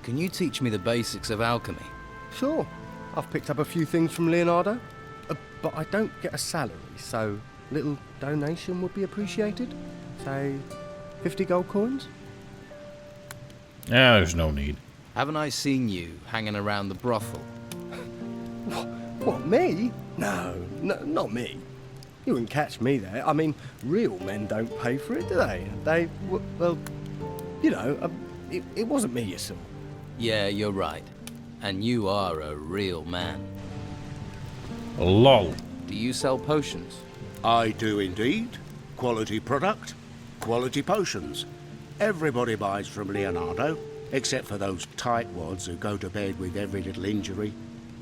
Speaker 3: Can you teach me the basics of alchemy?
Speaker 15: Sure. I've picked up a few things from Leonardo, but I don't get a salary, so a little donation would be appreciated. Say, 50 gold coins?
Speaker 1: There's no need.
Speaker 3: Haven't I seen you hanging around the brothel?
Speaker 15: What, me? No, not me. You wouldn't catch me there. I mean, real men don't pay for it, do they? Well, you know, it wasn't me you saw.
Speaker 3: Yeah, you're right. And you are a real man.
Speaker 1: Lol.
Speaker 3: Do you sell potions?
Speaker 8: I do indeed. Quality product, quality potions. Everybody buys from Leonardo, except for those tightwads who go to bed with every little injury.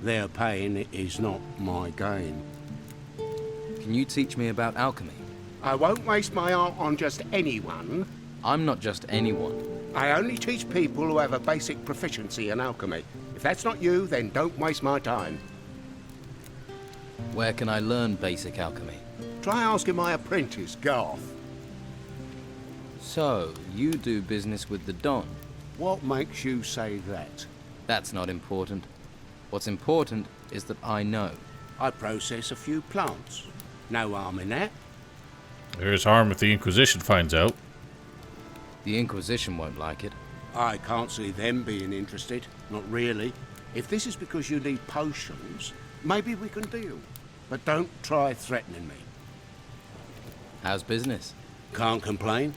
Speaker 8: Their pain is not my gain.
Speaker 3: Can you teach me about alchemy?
Speaker 8: I won't waste my art on just anyone.
Speaker 3: I'm not just anyone.
Speaker 8: I only teach people who have a basic proficiency in alchemy. If that's not you, then don't waste my time.
Speaker 3: Where can I learn basic alchemy?
Speaker 8: Try asking my apprentice, Garth.
Speaker 3: So, you do business with the Don?
Speaker 8: What makes you say that?
Speaker 3: That's not important. What's important is that I know.
Speaker 8: I process a few plants. No harm in that.
Speaker 1: There's harm if the Inquisition finds out.
Speaker 3: The Inquisition won't like it.
Speaker 8: I can't see them being interested. Not really. If this is because you need potions, maybe we can deal. But don't try threatening me.
Speaker 3: How's business?
Speaker 8: Can't complain.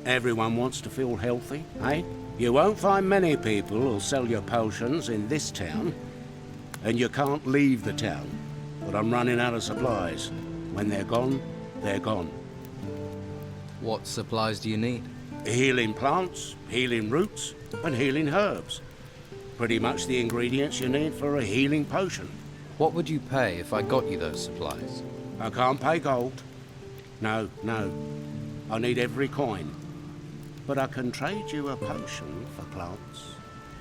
Speaker 8: Everyone wants to feel healthy, eh? You won't find many people who'll sell your potions in this town. And you can't leave the town. But I'm running out of supplies. When they're gone, they're gone.
Speaker 3: What supplies do you need?
Speaker 8: Healing plants, healing roots, and healing herbs. Pretty much the ingredients you need for a healing potion.
Speaker 3: What would you pay if I got you those supplies?
Speaker 8: I can't pay gold. No. I need every coin. But I can trade you a potion for plants.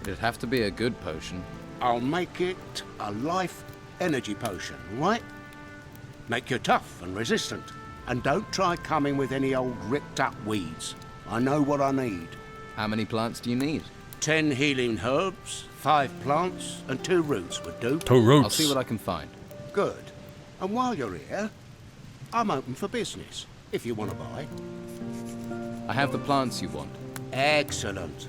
Speaker 3: It'd have to be a good potion.
Speaker 8: I'll make it a life energy potion, right? Make you tough and resistant. And don't try coming with any old ripped up weeds. I know what I need.
Speaker 3: How many plants do you need?
Speaker 8: 10 healing herbs, 5 plants, and 2 roots would do.
Speaker 1: 2 roots.
Speaker 3: I'll see what I can find.
Speaker 8: Good. And while you're here, I'm open for business, if you want to buy.
Speaker 3: I have the plants you want.
Speaker 8: Excellent.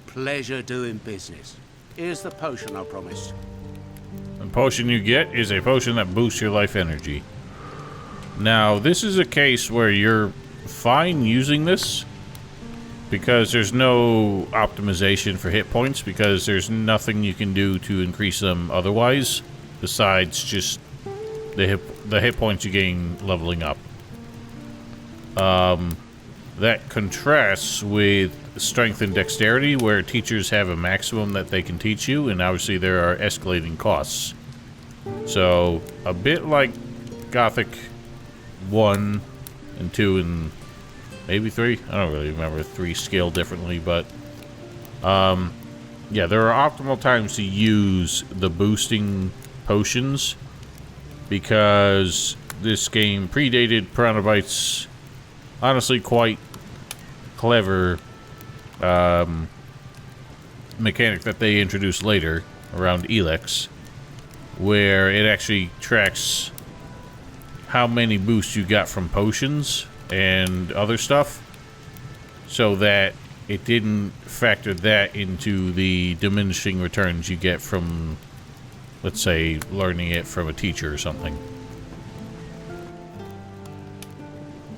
Speaker 8: Pleasure doing business. Here's the potion I promised.
Speaker 1: The potion you get is a potion that boosts your life energy. Now, this is a case where you're fine using this because there's no optimization for hit points, because there's nothing you can do to increase them otherwise besides just the hit points you gain leveling up. That contrasts with strength and dexterity, where teachers have a maximum that they can teach you, and obviously there are escalating costs. So, a bit like Gothic 1 and 2 and maybe 3. I don't really remember 3 scale differently, but yeah, there are optimal times to use the boosting potions because this game predated Piranha Bytes' honestly quite clever mechanic that they introduced later around Elex, where it actually tracks how many boosts you got from potions and other stuff, so that it didn't factor that into the diminishing returns you get from, let's say, learning it from a teacher or something.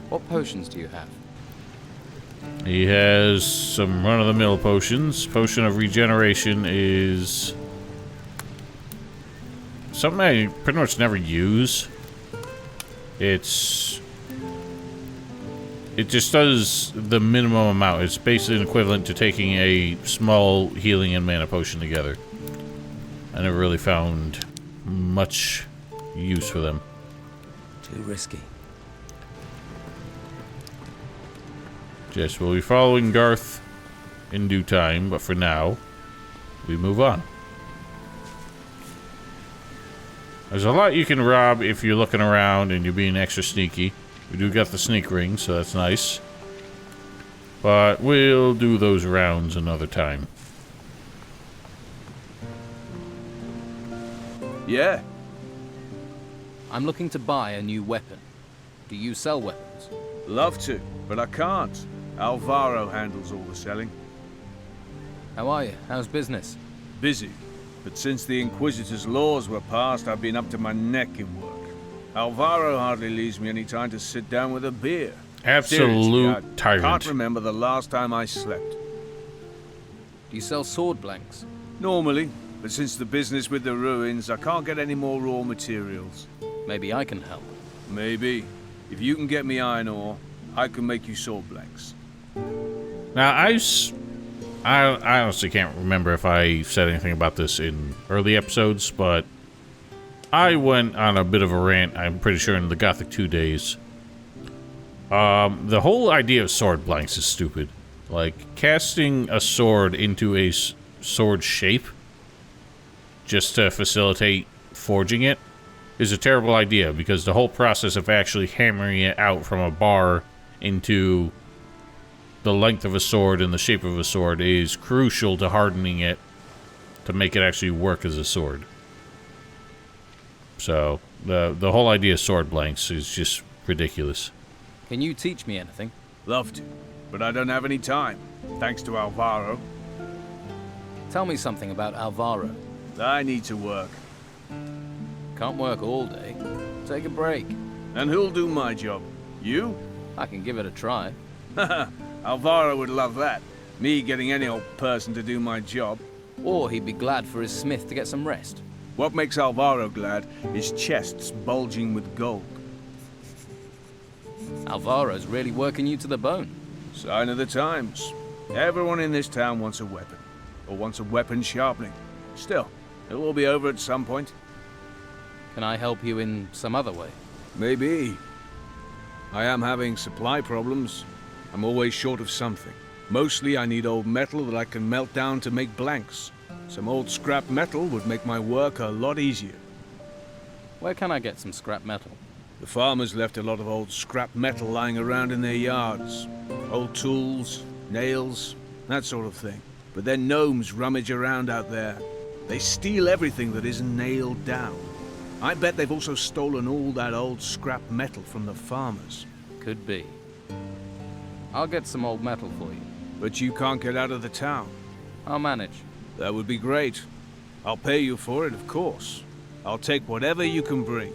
Speaker 3: What potions do you have?
Speaker 1: He has some run-of-the-mill potions. Potion of Regeneration is something I pretty much never use. It just does the minimum amount. It's basically an equivalent to taking a small healing and mana potion together. I never really found much use for them.
Speaker 3: Too risky.
Speaker 1: Yes, we'll be following Garth in due time, but for now, we move on. There's a lot you can rob if you're looking around and you're being extra sneaky. We do got the sneak ring, so that's nice. But we'll do those rounds another time.
Speaker 16: Yeah.
Speaker 3: I'm looking to buy a new weapon. Do you sell weapons?
Speaker 16: Love to, but I can't. Alvaro handles all the selling.
Speaker 3: How are you? How's business?
Speaker 16: Busy. But since the Inquisitor's laws were passed, I've been up to my neck in work. Alvaro hardly leaves me any time to sit down with a beer.
Speaker 1: Absolute tyrant.
Speaker 16: I can't remember the last time I slept.
Speaker 3: Do you sell sword blanks?
Speaker 16: Normally, but since the business with the ruins, I can't get any more raw materials.
Speaker 3: Maybe I can help.
Speaker 16: Maybe. If you can get me iron ore, I can make you sword blanks.
Speaker 1: Now, I honestly can't remember if I said anything about this in early episodes, but I went on a bit of a rant, I'm pretty sure, in the Gothic 2 days. The whole idea of sword blanks is stupid. Like, casting a sword into a sword shape just to facilitate forging it is a terrible idea, because the whole process of actually hammering it out from a bar into the length of a sword and the shape of a sword is crucial to hardening it to make it actually work as a sword. So, the whole idea of sword blanks is just ridiculous.
Speaker 3: Can you teach me anything?
Speaker 16: Love to, but I don't have any time, thanks to Alvaro.
Speaker 3: Tell me something about Alvaro.
Speaker 16: I need to work.
Speaker 3: Can't work all day. Take a break.
Speaker 16: And who'll do my job? You?
Speaker 3: I can give it a try.
Speaker 16: Alvaro would love that. Me getting any old person to do my job.
Speaker 3: Or he'd be glad for his smith to get some rest.
Speaker 16: What makes Alvaro glad is chests bulging with gold.
Speaker 3: Alvaro's really working you to the bone.
Speaker 16: Sign of the times. Everyone in this town wants a weapon. Or wants a weapon sharpening. Still, it will be over at some point.
Speaker 3: Can I help you in some other way?
Speaker 16: Maybe. I am having supply problems. I'm always short of something. Mostly I need old metal that I can melt down to make blanks. Some old scrap metal would make my work a lot easier.
Speaker 3: Where can I get some scrap metal?
Speaker 16: The farmers left a lot of old scrap metal lying around in their yards. Old tools, nails, that sort of thing. But then gnomes rummage around out there. They steal everything that isn't nailed down. I bet they've also stolen all that old scrap metal from the farmers.
Speaker 3: Could be. I'll get some old metal for you.
Speaker 16: But you can't get out of the town.
Speaker 3: I'll manage.
Speaker 16: That would be great. I'll pay you for it, of course. I'll take whatever you can bring.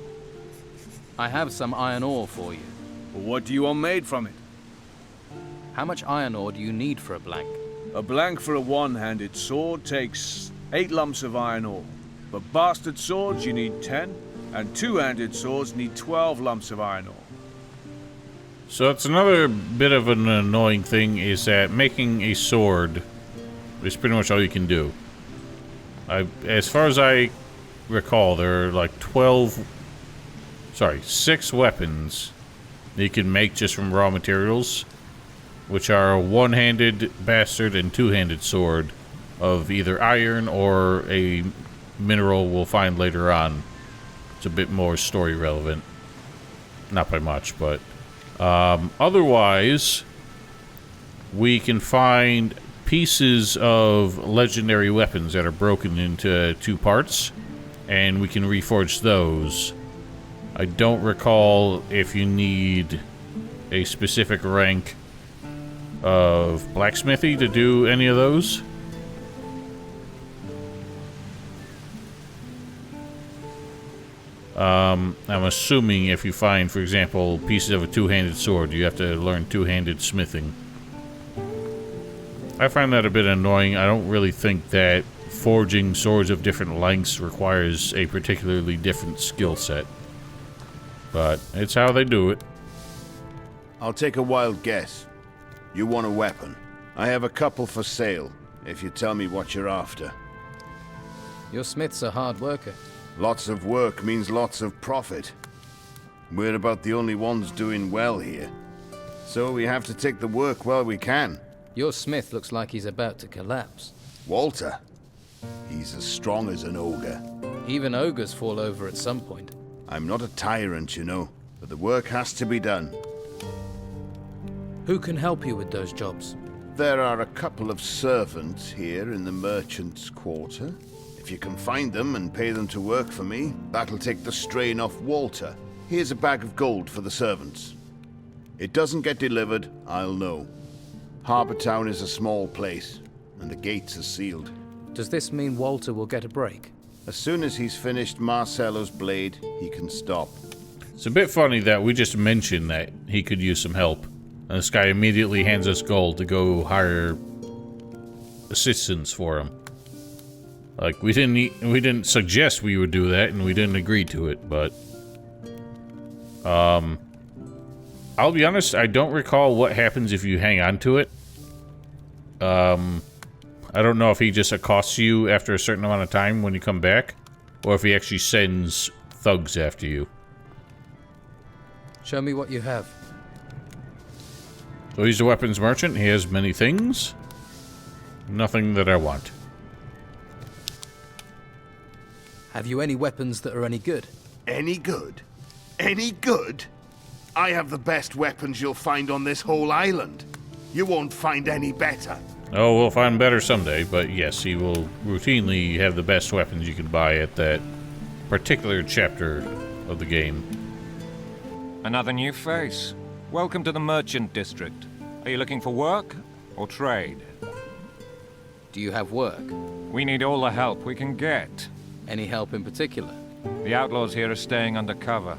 Speaker 3: I have some iron ore for you.
Speaker 16: What do you want made from it?
Speaker 3: How much iron ore do you need for a blank?
Speaker 16: A blank for a one-handed sword takes 8 lumps of iron ore. For bastard swords, you need 10, and two-handed swords need 12 lumps of iron ore.
Speaker 1: So it's another bit of an annoying thing is that making a sword is pretty much all you can do. As far as I recall, there are like 6 weapons that you can make just from raw materials, which are a one-handed bastard and two-handed sword of either iron or a mineral we'll find later on. It's a bit more story relevant. Not by much, but otherwise we can find pieces of legendary weapons that are broken into 2 parts, and we can reforge those. I don't recall if you need a specific rank of blacksmithy to do any of those. I'm assuming if you find, for example, pieces of a two-handed sword, you have to learn two-handed smithing. I find that a bit annoying. I don't really think that forging swords of different lengths requires a particularly different skill set. But it's how they do it.
Speaker 9: I'll take a wild guess. You want a weapon. I have a couple for sale, if you tell me what you're after.
Speaker 3: Your smith's a hard worker.
Speaker 9: Lots of work means lots of profit. We're about the only ones doing well here. So we have to take the work while we can.
Speaker 3: Your smith looks like he's about to collapse.
Speaker 9: Walter? He's as strong as an ogre.
Speaker 3: Even ogres fall over at some point.
Speaker 9: I'm not a tyrant, you know, but the work has to be done.
Speaker 3: Who can help you with those jobs?
Speaker 9: There are a couple of servants here in the merchant's quarter. If you can find them and pay them to work for me, that'll take the strain off Walter. Here's a bag of gold for the servants. It doesn't get delivered, I'll know. Harbour Town is a small place, and the gates are sealed.
Speaker 3: Does this mean Walter will get a break?
Speaker 9: As soon as he's finished Marcello's blade, he can stop.
Speaker 1: It's a bit funny that we just mentioned that he could use some help, and this guy immediately hands us gold to go hire assistants for him. Like, we didn't suggest we would do that, and we didn't agree to it, but... I'll be honest, I don't recall what happens if you hang on to it. I don't know if he just accosts you after a certain amount of time when you come back, or if he actually sends thugs after you.
Speaker 3: Show me what you have.
Speaker 1: So he's a weapons merchant. He has many things. Nothing that I want.
Speaker 3: Have you any weapons that are any good?
Speaker 9: Any good? Any good? I have the best weapons you'll find on this whole island. You won't find any better.
Speaker 1: Oh, we'll find better someday, but yes, he will routinely have the best weapons you can buy at that particular chapter of the game.
Speaker 17: Another new face. Welcome to the Merchant District. Are you looking for work or trade?
Speaker 3: Do you have work?
Speaker 17: We need all the help we can get.
Speaker 3: Any help in particular?
Speaker 17: The outlaws here are staying undercover,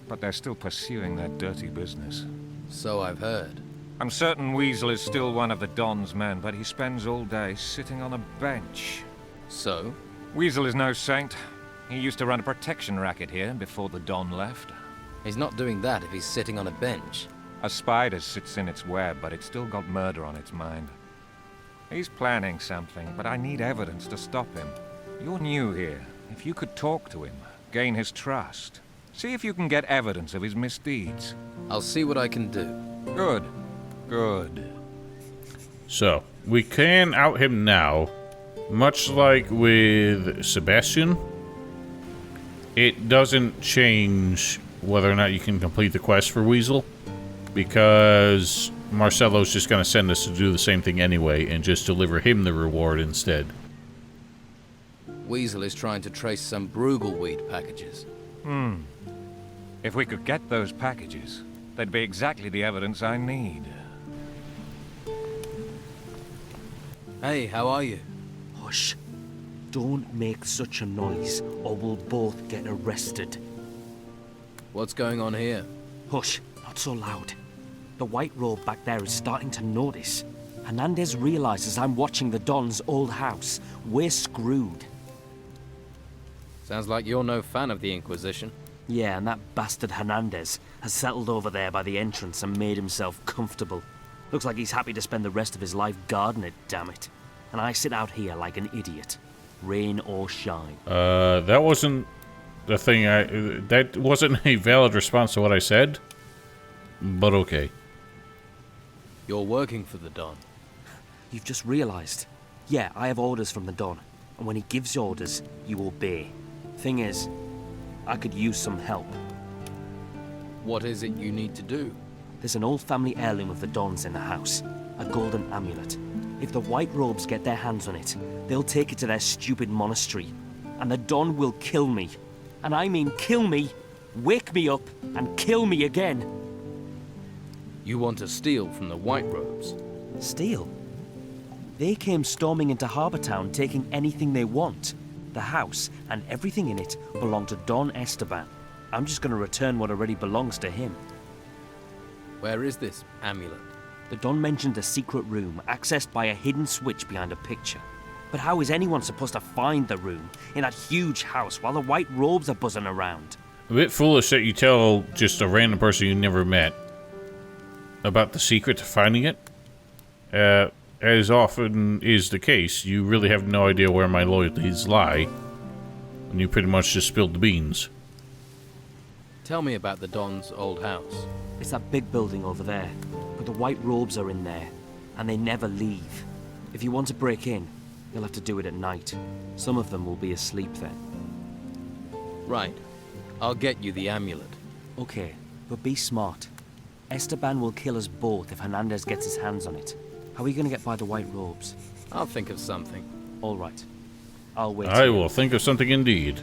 Speaker 17: but they're still pursuing their dirty business.
Speaker 3: So I've heard.
Speaker 17: I'm certain Weasel is still one of the Don's men, but he spends all day sitting on a bench.
Speaker 3: So?
Speaker 17: Weasel is no saint. He used to run a protection racket here before the Don left.
Speaker 3: He's not doing that if he's sitting on a bench.
Speaker 17: A spider sits in its web, but it's still got murder on its mind. He's planning something, but I need evidence to stop him. You're new here. If you could talk to him, gain his trust, see if you can get evidence of his misdeeds.
Speaker 3: I'll see what I can do.
Speaker 17: Good. Good.
Speaker 1: So, we can out him now. Much like with Sebastian, it doesn't change whether or not you can complete the quest for Weasel, because Marcello's just going to send us to do the same thing anyway and just deliver him the reward instead.
Speaker 3: Weasel is trying to trace some Brugelweed packages.
Speaker 17: If we could get those packages, they'd be exactly the evidence I need.
Speaker 3: Hey, how are you?
Speaker 18: Hush. Don't make such a noise, or we'll both get arrested.
Speaker 3: What's going on here?
Speaker 18: Hush, not so loud. The white robe back there is starting to notice. Hernandez realizes I'm watching the Don's old house. We're screwed.
Speaker 3: Sounds like you're no fan of the Inquisition.
Speaker 18: Yeah, and that bastard Hernandez has settled over there by the entrance and made himself comfortable. Looks like he's happy to spend the rest of his life guarding it, damn it. And I sit out here like an idiot. Rain or shine.
Speaker 1: That wasn't the thing that wasn't a valid response to what I said. But okay.
Speaker 3: You're working for the Don.
Speaker 18: You've just realized. Yeah, I have orders from the Don. And when he gives orders, you obey. Thing is, I could use some help.
Speaker 3: What is it you need to do?
Speaker 18: There's an old family heirloom of the Don's in the house. A golden amulet. If the white robes get their hands on it, they'll take it to their stupid monastery. And the Don will kill me. And I mean kill me, wake me up, and kill me again.
Speaker 3: You want to steal from the white robes?
Speaker 18: Steal? They came storming into Harbour Town taking anything they want. The house and everything in it belong to Don Esteban. I'm just going to return what already belongs to him.
Speaker 3: Where is this amulet?
Speaker 18: The Don mentioned a secret room accessed by a hidden switch behind a picture. But how is anyone supposed to find the room in that huge house while the white robes are buzzing around?
Speaker 1: A bit foolish that you tell just a random person you never met about the secret to finding it. as often is the case, you really have no idea where my loyalties lie. And you pretty much just spilled the beans.
Speaker 3: Tell me about the Don's old house.
Speaker 18: It's that big building over there, but the white robes are in there, and they never leave. If you want to break in, you'll have to do it at night. Some of them will be asleep then.
Speaker 3: Right. I'll get you the amulet.
Speaker 18: Okay, but be smart. Esteban will kill us both if Hernandez gets his hands on it. How are you going to get by the white robes?
Speaker 3: I'll think of something.
Speaker 18: All right. I'll wait.
Speaker 1: I will think of something indeed.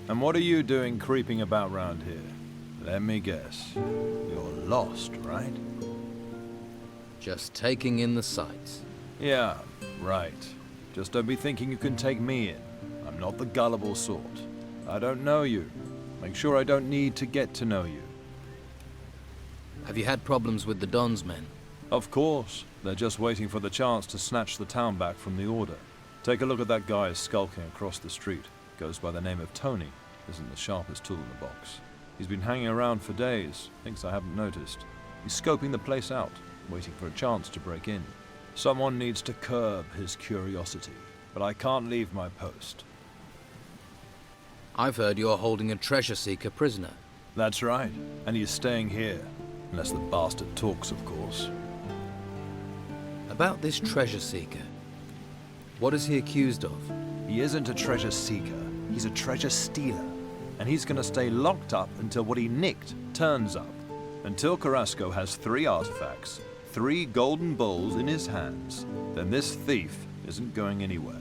Speaker 19: And what are you doing creeping about round here? Let me guess. You're lost, right?
Speaker 3: Just taking in the sights.
Speaker 19: Yeah, right. Just don't be thinking you can take me in. I'm not the gullible sort. I don't know you. Make sure I don't need to get to know you.
Speaker 3: Have you had problems with the Don's men?
Speaker 19: Of course. They're just waiting for the chance to snatch the town back from the Order. Take a look at that guy skulking across the street. Goes by the name of Tony. Isn't the sharpest tool in the box. He's been hanging around for days. Thinks I haven't noticed. He's scoping the place out, waiting for a chance to break in. Someone needs to curb his curiosity, but I can't leave my post.
Speaker 3: I've heard you're holding a treasure seeker prisoner.
Speaker 19: That's right, and he's staying here. Unless the bastard talks, of course.
Speaker 3: About this treasure seeker, what is he accused of?
Speaker 19: He isn't a treasure seeker, he's a treasure stealer. And he's gonna stay locked up until what he nicked turns up. Until Carrasco has 3 artifacts, 3 golden bowls in his hands, then this thief isn't going anywhere.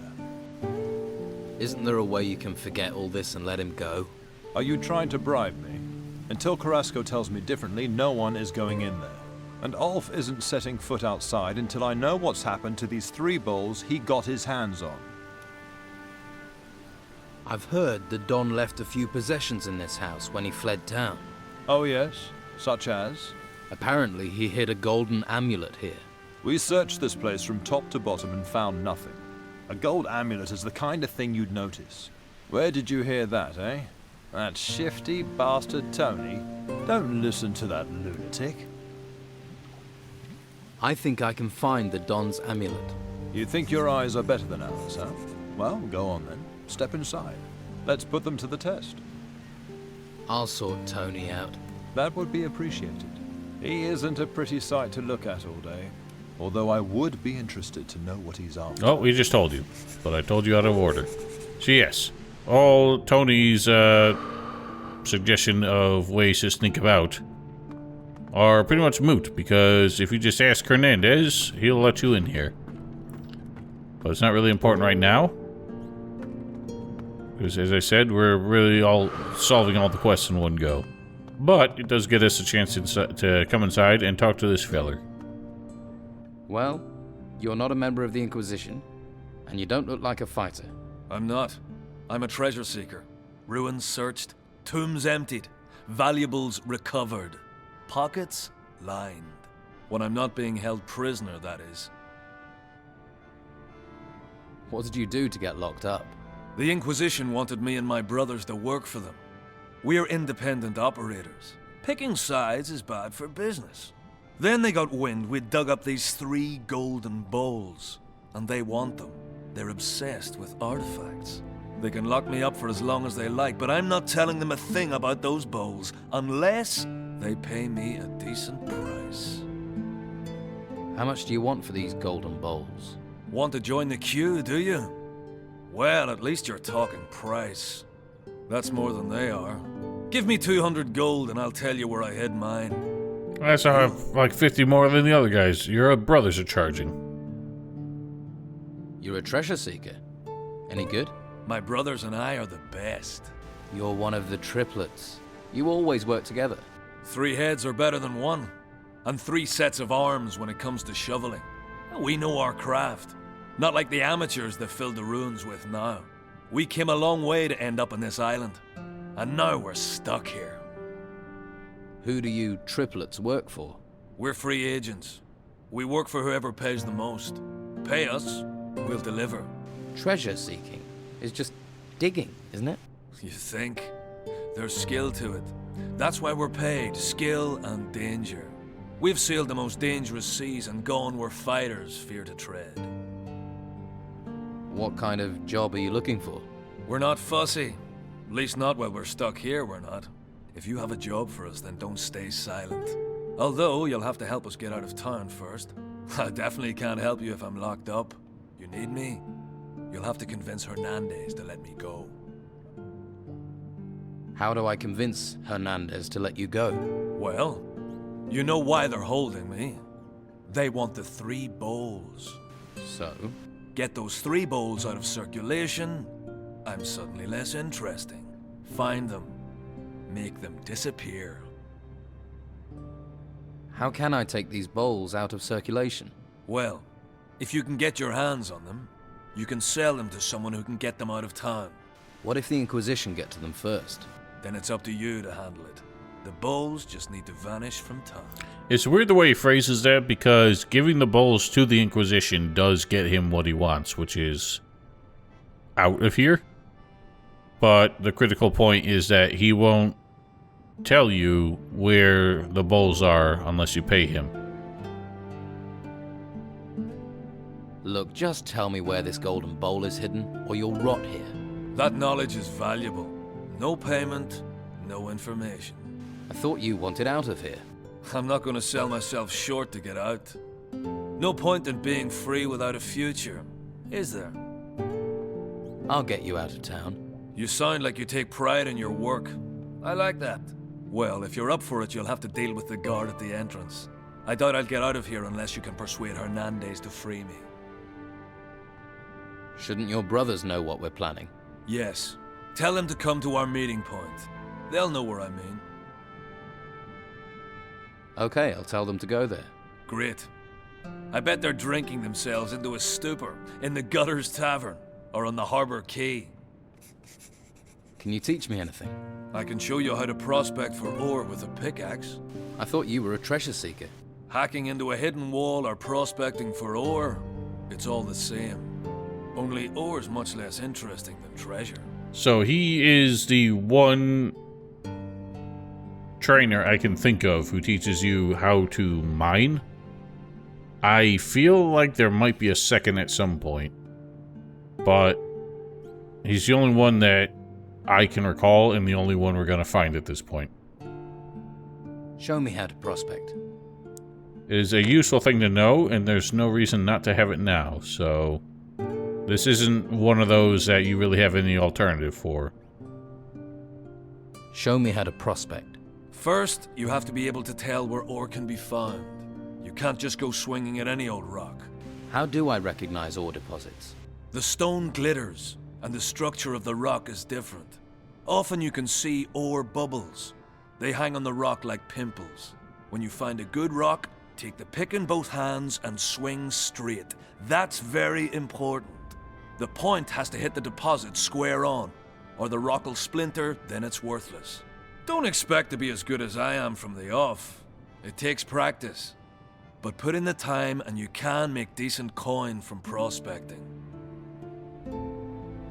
Speaker 3: Isn't there a way you can forget all this and let him go?
Speaker 19: Are you trying to bribe me? Until Carrasco tells me differently, no one is going in there. And Ulf isn't setting foot outside until I know what's happened to these 3 bowls he got his hands on.
Speaker 3: I've heard the Don left a few possessions in this house when he fled town.
Speaker 19: Oh yes? Such as?
Speaker 3: Apparently he hid a golden amulet here.
Speaker 19: We searched this place from top to bottom and found nothing. A gold amulet is the kind of thing you'd notice. Where did you hear that, eh? That shifty bastard Tony? Don't listen to that lunatic.
Speaker 3: I think I can find the Don's amulet.
Speaker 19: You think your eyes are better than ours, huh? Well, go on then. Step inside. Let's put them to the test.
Speaker 3: I'll sort Tony out.
Speaker 19: That would be appreciated. He isn't a pretty sight to look at all day. Although I would be interested to know what he's after.
Speaker 1: Oh, we just told you. But I told you out of order. So yes, all Tony's suggestion of ways to sneak about are pretty much moot, because if you just ask Hernandez, he'll let you in here. But it's not really important right now. Because as I said, we're really all solving all the quests in one go. But it does get us a chance to come inside and talk to this feller.
Speaker 3: Well, you're not a member of the Inquisition, and you don't look like a fighter.
Speaker 20: I'm not. I'm a treasure seeker. Ruins searched, tombs emptied, valuables recovered, pockets lined. When I'm not being held prisoner, that is.
Speaker 3: What did you do to get locked up?
Speaker 20: The Inquisition wanted me and my brothers to work for them. We're independent operators. Picking sides is bad for business. Then they got wind we'd dug up these 3 golden bowls. And they want them. They're obsessed with artifacts. They can lock me up for as long as they like, but I'm not telling them a thing about those bowls unless they pay me a decent price.
Speaker 3: How much do you want for these golden bowls?
Speaker 20: Want to join the queue, do you? Well, at least you're talking price. That's more than they are. Give me 200 gold and I'll tell you where I hid mine.
Speaker 1: That's like 50 more than the other guys your brothers are charging.
Speaker 3: You're a treasure seeker. Any good?
Speaker 20: My brothers and I are the best.
Speaker 3: You're one of the triplets. You always work together.
Speaker 20: 3 heads are better than 1. And 3 sets of arms when it comes to shoveling. We know our craft. Not like the amateurs that filled the ruins with now. We came a long way to end up on this island. And now we're stuck here.
Speaker 3: Who do you triplets work for?
Speaker 20: We're free agents. We work for whoever pays the most. Pay us, we'll deliver.
Speaker 3: Treasure seeking is just digging, isn't it?
Speaker 20: You think? There's skill to it. That's why we're paid, skill and danger. We've sailed the most dangerous seas and gone where fighters fear to tread.
Speaker 3: What kind of job are you looking for?
Speaker 20: We're not fussy. At least not while we're stuck here, we're not. If you have a job for us, then don't stay silent. Although, you'll have to help us get out of town first. I definitely can't help you if I'm locked up. You need me? You'll have to convince Hernandez to let me go.
Speaker 3: How do I convince Hernandez to let you go?
Speaker 20: Well, you know why they're holding me. They want the 3 bowls.
Speaker 3: So?
Speaker 20: Get those 3 bowls out of circulation, I'm suddenly less interesting. Find them. Make them disappear.
Speaker 3: How can I take these bowls out of circulation?
Speaker 20: Well, if you can get your hands on them, you can sell them to someone who can get them out of town.
Speaker 3: What if the Inquisition get to them first?
Speaker 20: Then it's up to you to handle it. The bowls just need to vanish from town.
Speaker 1: It's weird the way he phrases that, because giving the bowls to the Inquisition does get him what he wants, which is out of here. But the critical point is that he won't tell you where the bowls are unless you pay him.
Speaker 3: Look, just tell me where this golden bowl is hidden, or you'll rot here.
Speaker 20: That knowledge is valuable. No payment, no information.
Speaker 3: I thought you wanted out of here.
Speaker 20: I'm not going to sell myself short to get out. No point in being free without a future, is there?
Speaker 3: I'll get you out of town.
Speaker 20: You sound like you take pride in your work. I like that. Well, if you're up for it, you'll have to deal with the guard at the entrance. I doubt I'll get out of here unless you can persuade Hernandez to free me.
Speaker 3: Shouldn't your brothers know what we're planning?
Speaker 20: Yes. Tell them to come to our meeting point. They'll know where I mean.
Speaker 3: Okay, I'll tell them to go there.
Speaker 20: Great. I bet they're drinking themselves into a stupor in the Gutters Tavern or on the Harbour Quay.
Speaker 3: Can you teach me anything?
Speaker 20: I can show you how to prospect for ore with a pickaxe.
Speaker 3: I thought you were a treasure seeker.
Speaker 20: Hacking into a hidden wall or prospecting for ore, it's all the same. Only ore's much less interesting than treasure.
Speaker 1: So he is the one trainer I can think of who teaches you how to mine. I feel like there might be a second at some point, but he's the only one that I can recall and the only one we're going to find at this point.
Speaker 3: Show me how to prospect.
Speaker 1: It is a useful thing to know, and there's no reason not to have it now, so this isn't one of those that you really have any alternative for.
Speaker 3: Show me how to prospect.
Speaker 20: First, you have to be able to tell where ore can be found. You can't just go swinging at any old rock.
Speaker 3: How do I recognize ore deposits?
Speaker 20: The stone glitters, and the structure of the rock is different. Often you can see ore bubbles. They hang on the rock like pimples. When you find a good rock, take the pick in both hands and swing straight. That's very important. The point has to hit the deposit square on, or the rock will splinter, then it's worthless. Don't expect to be as good as I am from the off. It takes practice. But put in the time and you can make decent coin from prospecting.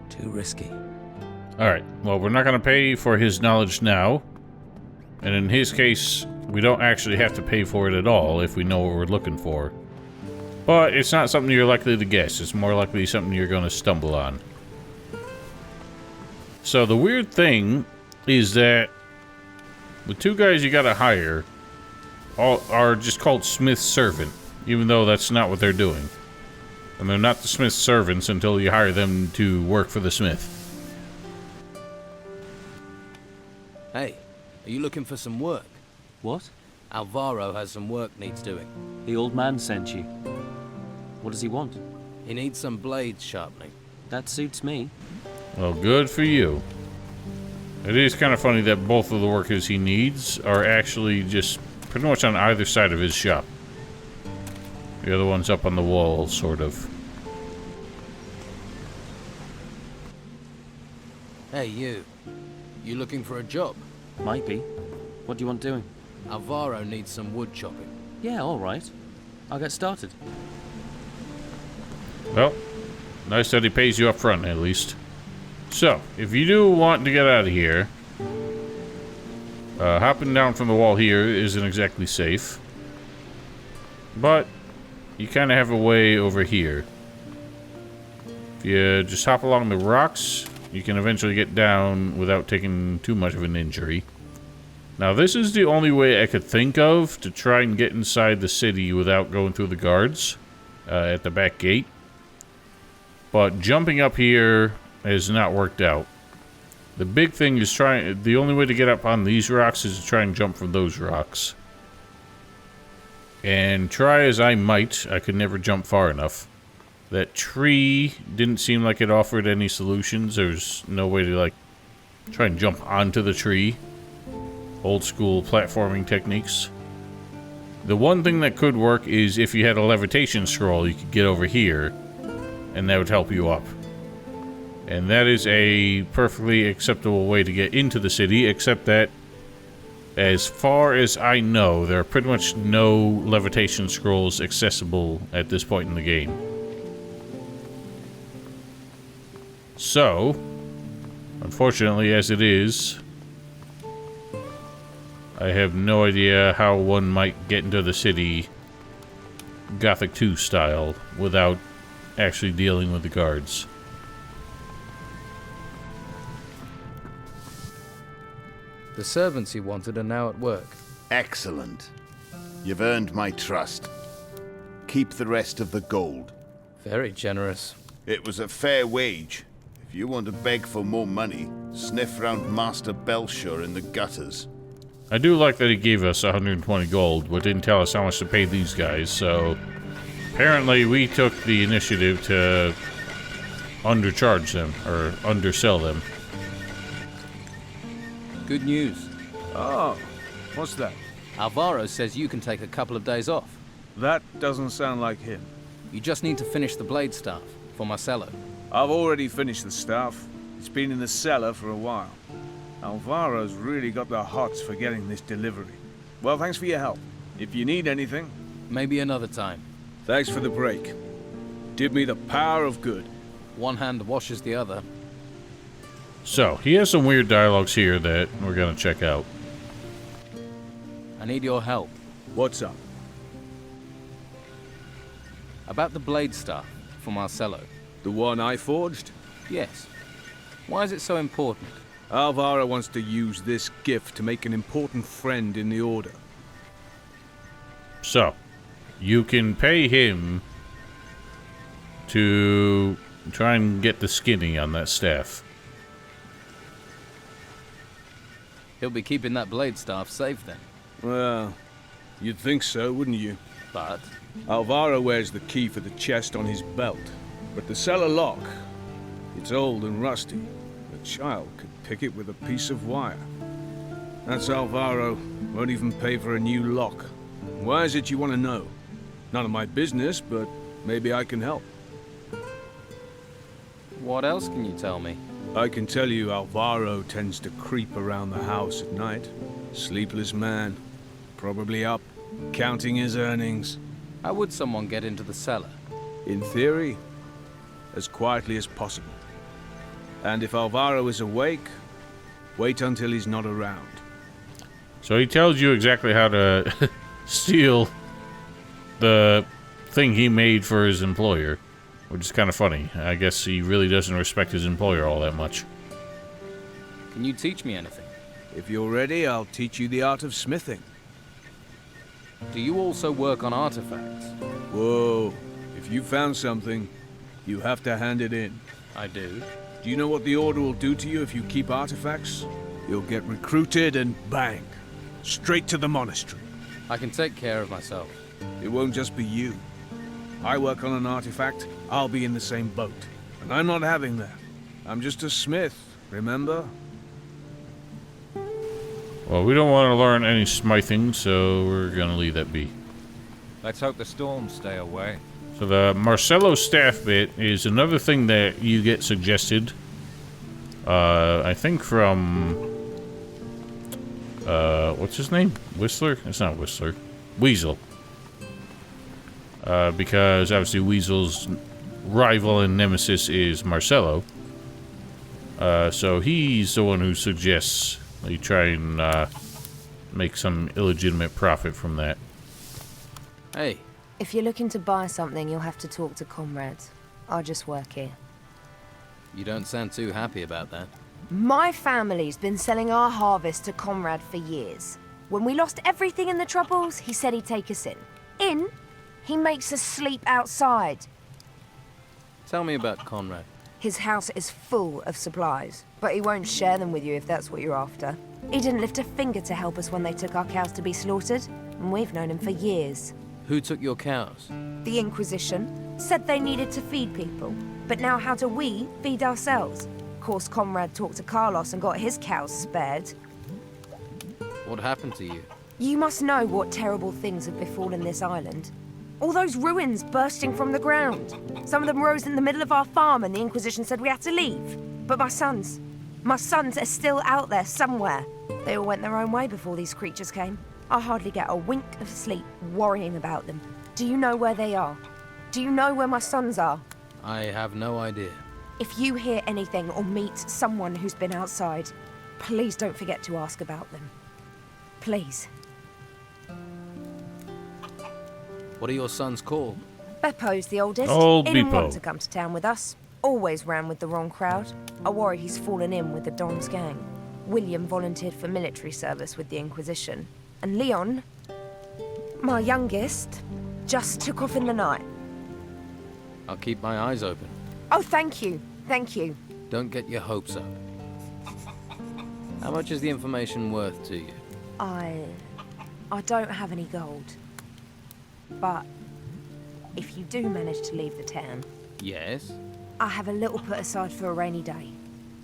Speaker 3: Too risky.
Speaker 1: Alright, well, we're not going to pay for his knowledge now. And in his case, we don't actually have to pay for it at all if we know what we're looking for. But it's not something you're likely to guess. It's more likely something you're going to stumble on. So the weird thing is that the 2 guys you got to hire are just called Smith's Servant, even though that's not what they're doing. And they're not the Smith's servants until you hire them to work for the Smith.
Speaker 3: Hey, are you looking for some work?
Speaker 18: What?
Speaker 3: Alvaro has some work needs doing.
Speaker 18: The old man sent you. What does he want?
Speaker 3: He needs some blades sharpening.
Speaker 18: That suits me.
Speaker 1: Well, good for you. It is kind of funny that both of the workers he needs are actually just pretty much on either side of his shop. The other one's up on the wall, sort of.
Speaker 3: Hey, you. You looking for a job?
Speaker 18: Might be. What do you want doing?
Speaker 3: Alvaro needs some wood chopping.
Speaker 18: Yeah, all right. I'll get started.
Speaker 1: Well, nice that he pays you up front, at least. So, if you do want to get out of here, hopping down from the wall here isn't exactly safe. but you kind of have a way over here. If you just hop along the rocks, you can eventually get down without taking too much of an injury. Now, this is the only way I could think of to try and get inside the city without going through the guards at the back gate. But jumping up here has not worked out. The big thing is the only way to get up on these rocks is to try and jump from those rocks. And try as I might, I could never jump far enough. That tree didn't seem like it offered any solutions. There's no way to, like, try and jump onto the tree. Old school platforming techniques. The one thing that could work is if you had a levitation scroll, you could get over here, and that would help you up. And that is a perfectly acceptable way to get into the city, except that, as far as I know, there are pretty much no levitation scrolls accessible at this point in the game. So, unfortunately as it is, I have no idea how one might get into the city Gothic 2 style without actually dealing with the guards.
Speaker 3: The servants you wanted are now at work.
Speaker 9: Excellent. You've earned my trust. Keep the rest of the gold.
Speaker 3: Very generous.
Speaker 9: It was a fair wage. If you want to beg for more money, sniff round Master Belshire in the gutters.
Speaker 1: I do like that he gave us 120 gold, but didn't tell us how much to pay these guys, so apparently we took the initiative to undercharge them, or undersell them.
Speaker 3: Good news.
Speaker 16: Oh, what's that?
Speaker 3: Alvaro says you can take a couple of days off.
Speaker 16: That doesn't sound like him.
Speaker 3: You just need to finish the blade staff for Marcelo.
Speaker 16: I've already finished the staff. It's been in the cellar for a while. Alvaro's really got the hots for getting this delivery. Well, thanks for your help. If you need anything...
Speaker 3: Maybe another time.
Speaker 16: Thanks for the break. Did me the power of good.
Speaker 3: One hand washes the other.
Speaker 1: So, he has some weird dialogues here that we're gonna check out.
Speaker 3: I need your help.
Speaker 16: What's up?
Speaker 3: About the blade staff for Marcelo.
Speaker 16: The one I forged?
Speaker 3: Yes. Why is it so important?
Speaker 16: Alvaro wants to use this gift to make an important friend in the Order.
Speaker 1: So, you can pay him to try and get the skinny on that staff.
Speaker 3: He'll be keeping that blade staff safe then.
Speaker 16: Well, you'd think so, wouldn't you?
Speaker 3: But?
Speaker 16: Alvaro wears the key for the chest on his belt. But the cellar lock, it's old and rusty. A child could pick it with a piece of wire. That's Alvaro. Won't even pay for a new lock. Why is it you want to know? None of my business, but maybe I can help.
Speaker 3: What else can you tell me?
Speaker 16: I can tell you Alvaro tends to creep around the house at night. Sleepless man. Probably up, counting his earnings.
Speaker 3: How would someone get into the cellar?
Speaker 16: In theory, as quietly as possible. And if Alvaro is awake, wait until he's not around.
Speaker 1: So he tells you exactly how to steal the thing he made for his employer, which is kind of funny. I guess he really doesn't respect his employer all that much.
Speaker 3: Can you teach me anything?
Speaker 16: If you're ready, I'll teach you the art of smithing.
Speaker 3: Do you also work on artifacts?
Speaker 16: Whoa. If you found something, you have to hand it in.
Speaker 3: I do.
Speaker 16: Do you know what the Order will do to you if you keep artifacts? You'll get recruited and bang. Straight to the monastery.
Speaker 3: I can take care of myself.
Speaker 16: It won't just be you. I work on an artifact, I'll be in the same boat. And I'm not having that. I'm just a smith, remember?
Speaker 1: Well, we don't want to learn any smithing, so we're going to leave that be.
Speaker 17: Let's hope the storms stay away.
Speaker 1: So the Marcelo staff bit is another thing that you get suggested. I think from... what's his name? Whistler? It's not Whistler. Weasel. Because obviously Weasel's rival and nemesis is Marcelo. So he's the one who suggests that you try and make some illegitimate profit from that.
Speaker 3: Hey,
Speaker 11: If you're looking to buy something, you'll have to talk to comrades. I just work here.
Speaker 3: You don't sound too happy about that.
Speaker 11: My family's been selling our harvest to Conrad for years. When we lost everything in the Troubles, he said he'd take us in. In? He makes us sleep outside.
Speaker 3: Tell me about Conrad.
Speaker 11: His house is full of supplies, but he won't share them with you if that's what you're after. He didn't lift a finger to help us when they took our cows to be slaughtered, and we've known him for years.
Speaker 3: Who took your cows?
Speaker 11: The Inquisition said they needed to feed people, but now how do we feed ourselves? Of course, Conrad talked to Carlos and got his cows spared.
Speaker 3: What happened to you?
Speaker 11: You must know what terrible things have befallen this island. All those ruins bursting from the ground. Some of them rose in the middle of our farm and the Inquisition said we had to leave. But my sons are still out there somewhere. They all went their own way before these creatures came. I hardly get a wink of sleep worrying about them. Do you know where they are? Do you know where my sons are?
Speaker 3: I have no idea.
Speaker 11: If you hear anything or meet someone who's been outside, please don't forget to ask about them. Please.
Speaker 3: What are your sons called?
Speaker 11: Beppo's the oldest.
Speaker 1: Old
Speaker 11: He didn't
Speaker 1: Beppo.
Speaker 11: want to come to town with us. Always ran with the wrong crowd. I worry he's fallen in with the Don's gang. William volunteered for military service with the Inquisition. And Leon, my youngest, just took off in the night.
Speaker 3: I'll keep my eyes open.
Speaker 11: Oh, thank you. Thank you.
Speaker 3: Don't get your hopes up. How much is the information worth to you?
Speaker 11: I don't have any gold. But if you do manage to leave the town,
Speaker 3: Yes?
Speaker 11: I have a little put aside for a rainy day.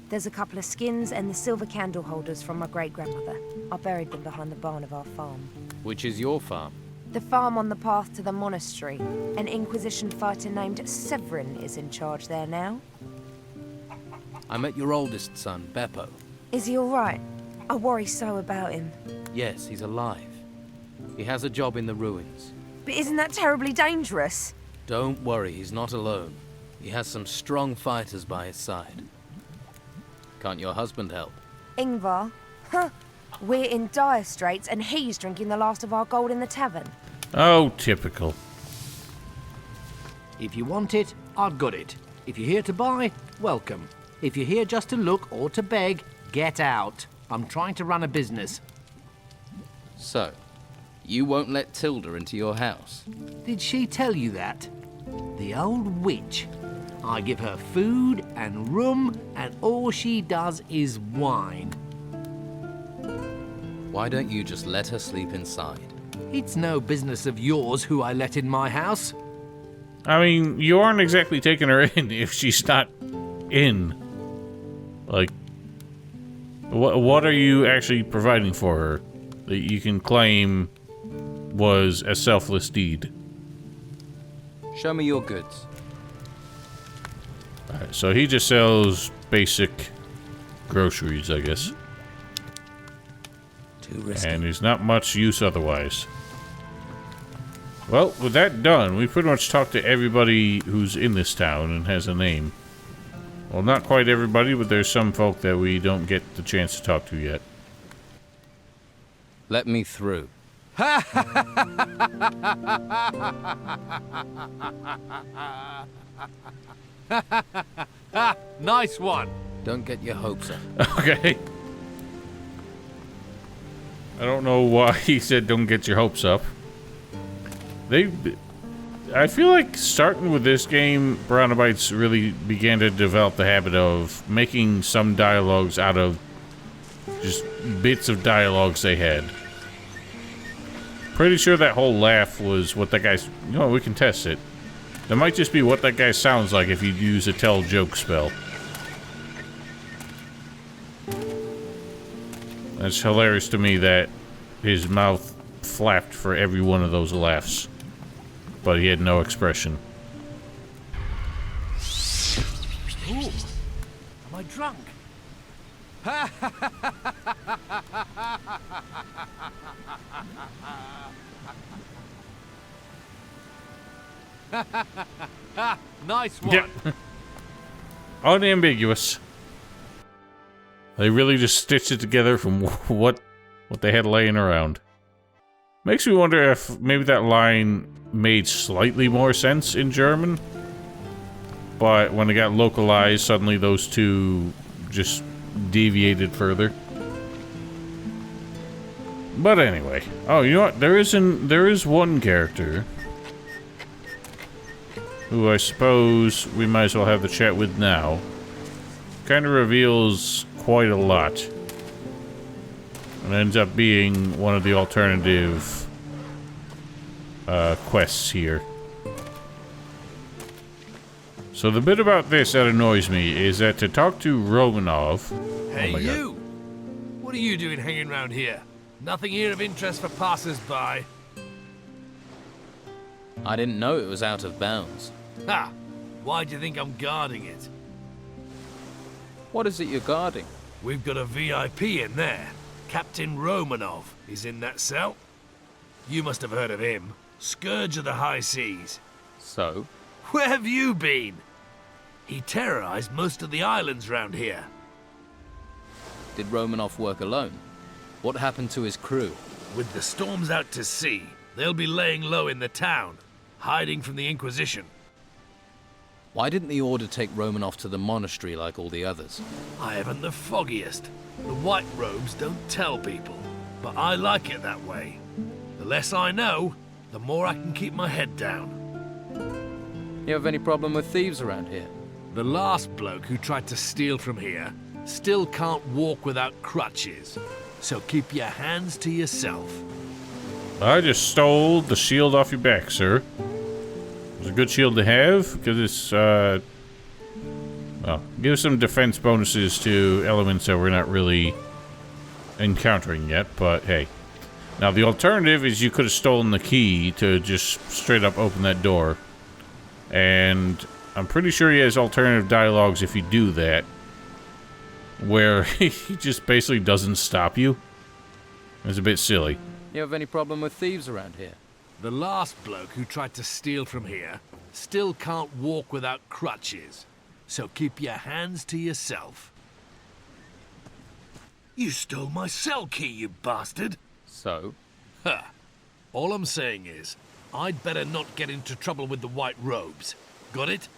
Speaker 11: There's a couple of skins and the silver candle holders from my great-grandmother. I buried them behind the barn of our farm.
Speaker 3: Which is your farm?
Speaker 11: The farm on the path to the monastery. An Inquisition fighter named Severin is in charge there now.
Speaker 3: I met your oldest son, Beppo.
Speaker 11: Is he all right? I worry so about him.
Speaker 3: Yes, he's alive. He has a job in the ruins.
Speaker 11: But isn't that terribly dangerous?
Speaker 3: Don't worry, he's not alone. He has some strong fighters by his side. Can't your husband help?
Speaker 11: Ingvar? Huh. We're in dire straits and he's drinking the last of our gold in the tavern.
Speaker 1: Oh, typical.
Speaker 21: If you want it, I've got it. If you're here to buy, welcome. If you're here just to look or to beg, get out. I'm trying to run a business.
Speaker 3: So, you won't let Tilda into your house?
Speaker 21: Did she tell you that? The old witch. I give her food and room, and all she does is whine.
Speaker 3: Why don't you just let her sleep inside?
Speaker 21: It's no business of yours who I let in my house.
Speaker 1: I mean, you aren't exactly taking her in if she's not in. Like, what are you actually providing for her that you can claim was a selfless deed?
Speaker 3: Show me your goods.
Speaker 1: Alright, so he just sells basic groceries, I guess.
Speaker 21: Too risky.
Speaker 1: And there's not much use otherwise. Well, with that done, we pretty much talked to everybody who's in this town and has a name. Well, not quite everybody, but there's some folk that we don't get the chance to talk to yet.
Speaker 3: Let me through.
Speaker 21: Nice one.
Speaker 3: Don't get your hopes up.
Speaker 1: Okay. I don't know why he said don't get your hopes up. I feel like starting with this game, Brownabites really began to develop the habit of making some dialogues out of just bits of dialogues they had. Pretty sure that whole laugh was what that guy's... You know, we can test it. That might just be what that guy sounds like if you use a tell joke spell. It's hilarious to me that his mouth flapped for every one of those laughs. But he had no expression.
Speaker 21: Ooh, am I drunk? Nice one.
Speaker 1: Yep. Unambiguous. They really just stitched it together from what they had laying around. Makes me wonder if maybe that line made slightly more sense in German. But when it got localized, suddenly those two just deviated further. But anyway. Oh, you know what? There is one character who I suppose we might as well have the chat with now. Kind of reveals quite a lot. And ends up being one of the alternative quests here. So the bit about this that annoys me is that to talk to Romanov...
Speaker 2: Hey, you! What are you doing hanging around here? Nothing here of interest for passers-by.
Speaker 3: I didn't know it was out of bounds.
Speaker 2: Ha! Why do you think I'm guarding it?
Speaker 3: What is it you're guarding?
Speaker 2: We've got a VIP in there. Captain Romanov is in that cell. You must have heard of him. Scourge of the high seas.
Speaker 3: So?
Speaker 2: Where have you been? He terrorized most of the islands round here.
Speaker 3: Did Romanov work alone? What happened to his crew?
Speaker 2: With the storms out to sea, they'll be laying low in the town, hiding from the Inquisition.
Speaker 3: Why didn't the Order take Romanov to the monastery like all the others?
Speaker 2: I haven't the foggiest. The white robes don't tell people, but I like it that way. The less I know, the more I can keep my head down.
Speaker 3: You have any problem with thieves around here?
Speaker 2: The last bloke who tried to steal from here still can't walk without crutches, so keep your hands to yourself.
Speaker 1: I just stole the shield off your back, sir. It's a good shield to have, because it's, well, gives some defense bonuses to elements that we're not really encountering yet, but hey. Now, the alternative is you could have stolen the key to just straight up open that door. And I'm pretty sure he has alternative dialogues if you do that, where he just basically doesn't stop you. It's a bit silly.
Speaker 3: You have any problem with thieves around here?
Speaker 2: The last bloke who tried to steal from here still can't walk without crutches, so keep your hands to yourself. You stole my cell key, you bastard!
Speaker 3: So?
Speaker 2: Ha! All I'm saying is, I'd better not get into trouble with the white robes. Got it?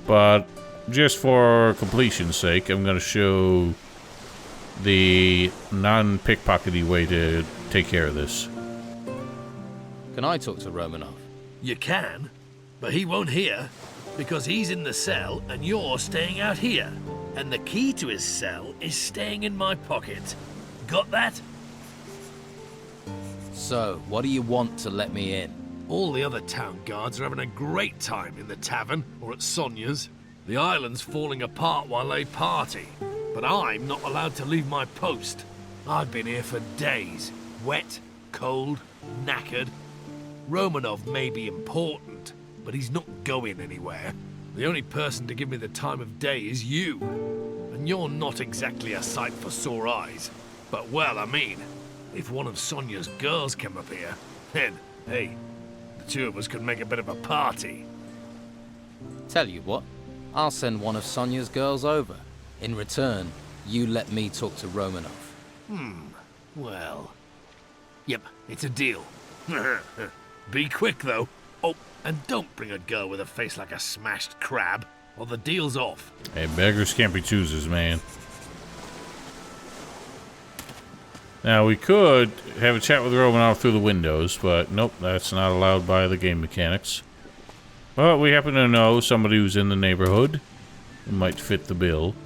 Speaker 1: But just for completion's sake, I'm going to show the non-pickpockety way to take care of this.
Speaker 3: Can I talk to Romanov?
Speaker 2: You can, but he won't hear, because he's in the cell and you're staying out here. And the key to his cell is staying in my pocket. Got that?
Speaker 3: So, what do you want to let me in?
Speaker 2: All the other town guards are having a great time in the tavern or at Sonia's. The island's falling apart while they party, but I'm not allowed to leave my post. I've been here for days, wet, cold, knackered. Romanov may be important, but he's not going anywhere. The only person to give me the time of day is you. And you're not exactly a sight for sore eyes. But, well, I mean, if one of Sonia's girls came up here, then, hey, the two of us could make a bit of a party.
Speaker 3: Tell you what, I'll send one of Sonia's girls over. In return, you let me talk to Romanov.
Speaker 2: Well... Yep, it's a deal. Be quick, though. Oh, and don't bring a girl with a face like a smashed crab, or the deal's off.
Speaker 1: Hey, beggars can't be choosers, man. Now, we could have a chat with Romanov through the windows, but nope, that's not allowed by the game mechanics. But we happen to know somebody who's in the neighborhood who might fit the bill.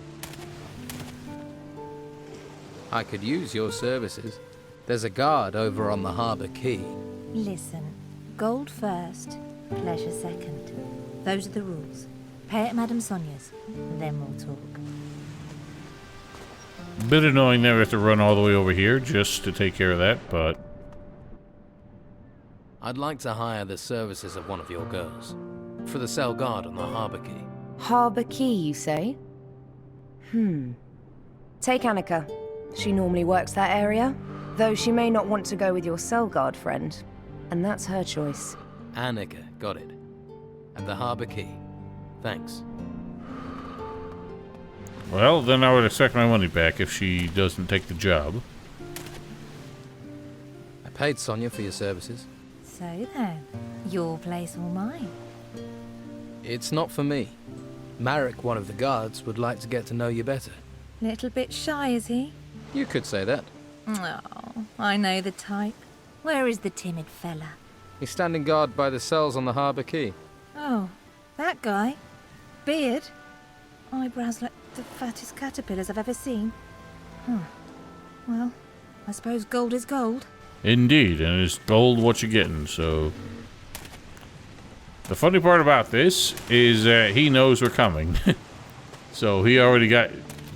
Speaker 3: I could use your services. There's a guard over on the Harbour Quay.
Speaker 12: Listen, gold first, pleasure second. Those are the rules. Pay at Madame Sonia's, then we'll talk.
Speaker 1: Bit annoying that we have to run all the way over here just to take care of that, but...
Speaker 3: I'd like to hire the services of one of your girls. For the cell guard on the Harbour Quay.
Speaker 11: Harbour Quay, you say? Take Annika. She normally works that area, though she may not want to go with your cell guard friend. And that's her choice.
Speaker 3: Annika, got it. And the Harbour Quay. Thanks.
Speaker 1: Well, then I would expect my money back if she doesn't take the job.
Speaker 3: paid Sonia for your services.
Speaker 12: So then, your place or mine?
Speaker 3: It's not for me. Marek, one of the guards, would like to get to know you better.
Speaker 12: Little bit shy, is he?
Speaker 3: You could say that.
Speaker 12: Oh, I know the type. Where is the timid fella?
Speaker 3: He's standing guard by the cells on the Harbour Quay.
Speaker 12: Oh, that guy. Beard. Eyebrows like the fattest caterpillars I've ever seen. Huh. Well, I suppose gold is gold.
Speaker 1: Indeed, and it's gold what you're getting, so... The funny part about this is that he knows we're coming. So he already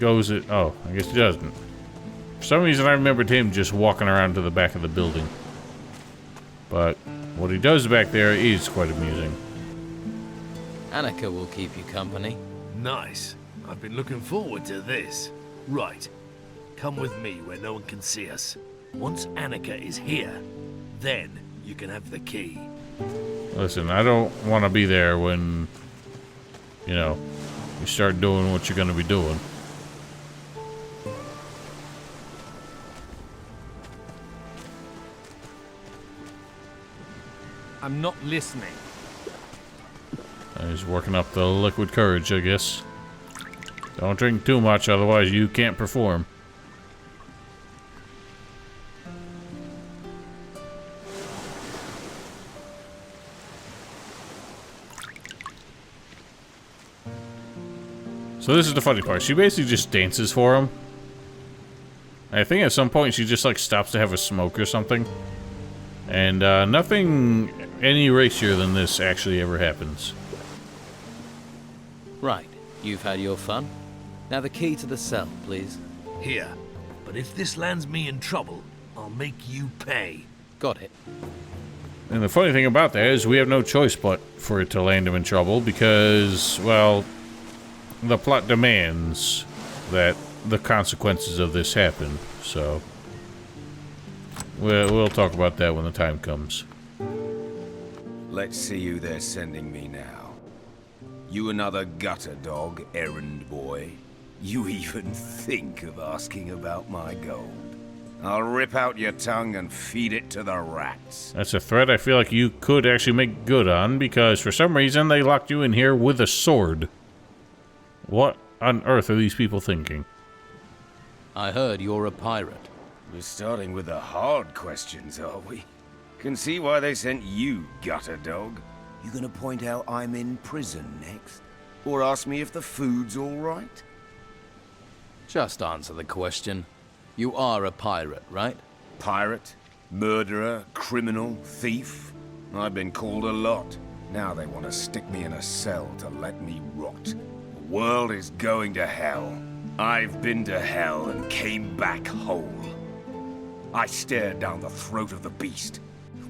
Speaker 1: goes at... Oh, I guess he doesn't. For some reason I remembered him just walking around to the back of the building. But what he does back there is quite amusing.
Speaker 3: Annika will keep you company.
Speaker 2: Nice. I've been looking forward to this. Right. Come with me where no one can see us. Once Annika is here, then you can have the key.
Speaker 1: Listen, I don't want to be there when, you know, you start doing what you're going to be doing.
Speaker 2: I'm not listening.
Speaker 1: He's working up the liquid courage, I guess. Don't drink too much, otherwise you can't perform. So this is the funny part. She basically just dances for him. I think at some point she just like stops to have a smoke or something. And nothing any racier than this actually ever happens.
Speaker 3: Right. You've had your fun. Now the key to the cell, please.
Speaker 2: Here. But if this lands me in trouble, I'll make you pay.
Speaker 3: Got it.
Speaker 1: And the funny thing about that is we have no choice but for it to land him in trouble because, well, the plot demands that the consequences of this happen, so we'll talk about that when the time comes.
Speaker 4: Let's see who they're sending me now. You another gutter dog, errand boy? You even think of asking about my gold? I'll rip out your tongue and feed it to the rats.
Speaker 1: That's a threat I feel like you could actually make good on, because for some reason they locked you in here with a sword. What on earth are these people thinking?
Speaker 3: I heard you're a pirate.
Speaker 4: We're starting with the hard questions, are we? Can see why they sent you, gutter dog. You gonna point out I'm in prison next? Or ask me if the food's all right?
Speaker 3: Just answer the question. You are a pirate, right?
Speaker 4: Pirate? Murderer? Criminal? Thief? I've been called a lot. Now they want to stick me in a cell to let me rot. The world is going to hell. I've been to hell and came back whole. I stared down the throat of the beast,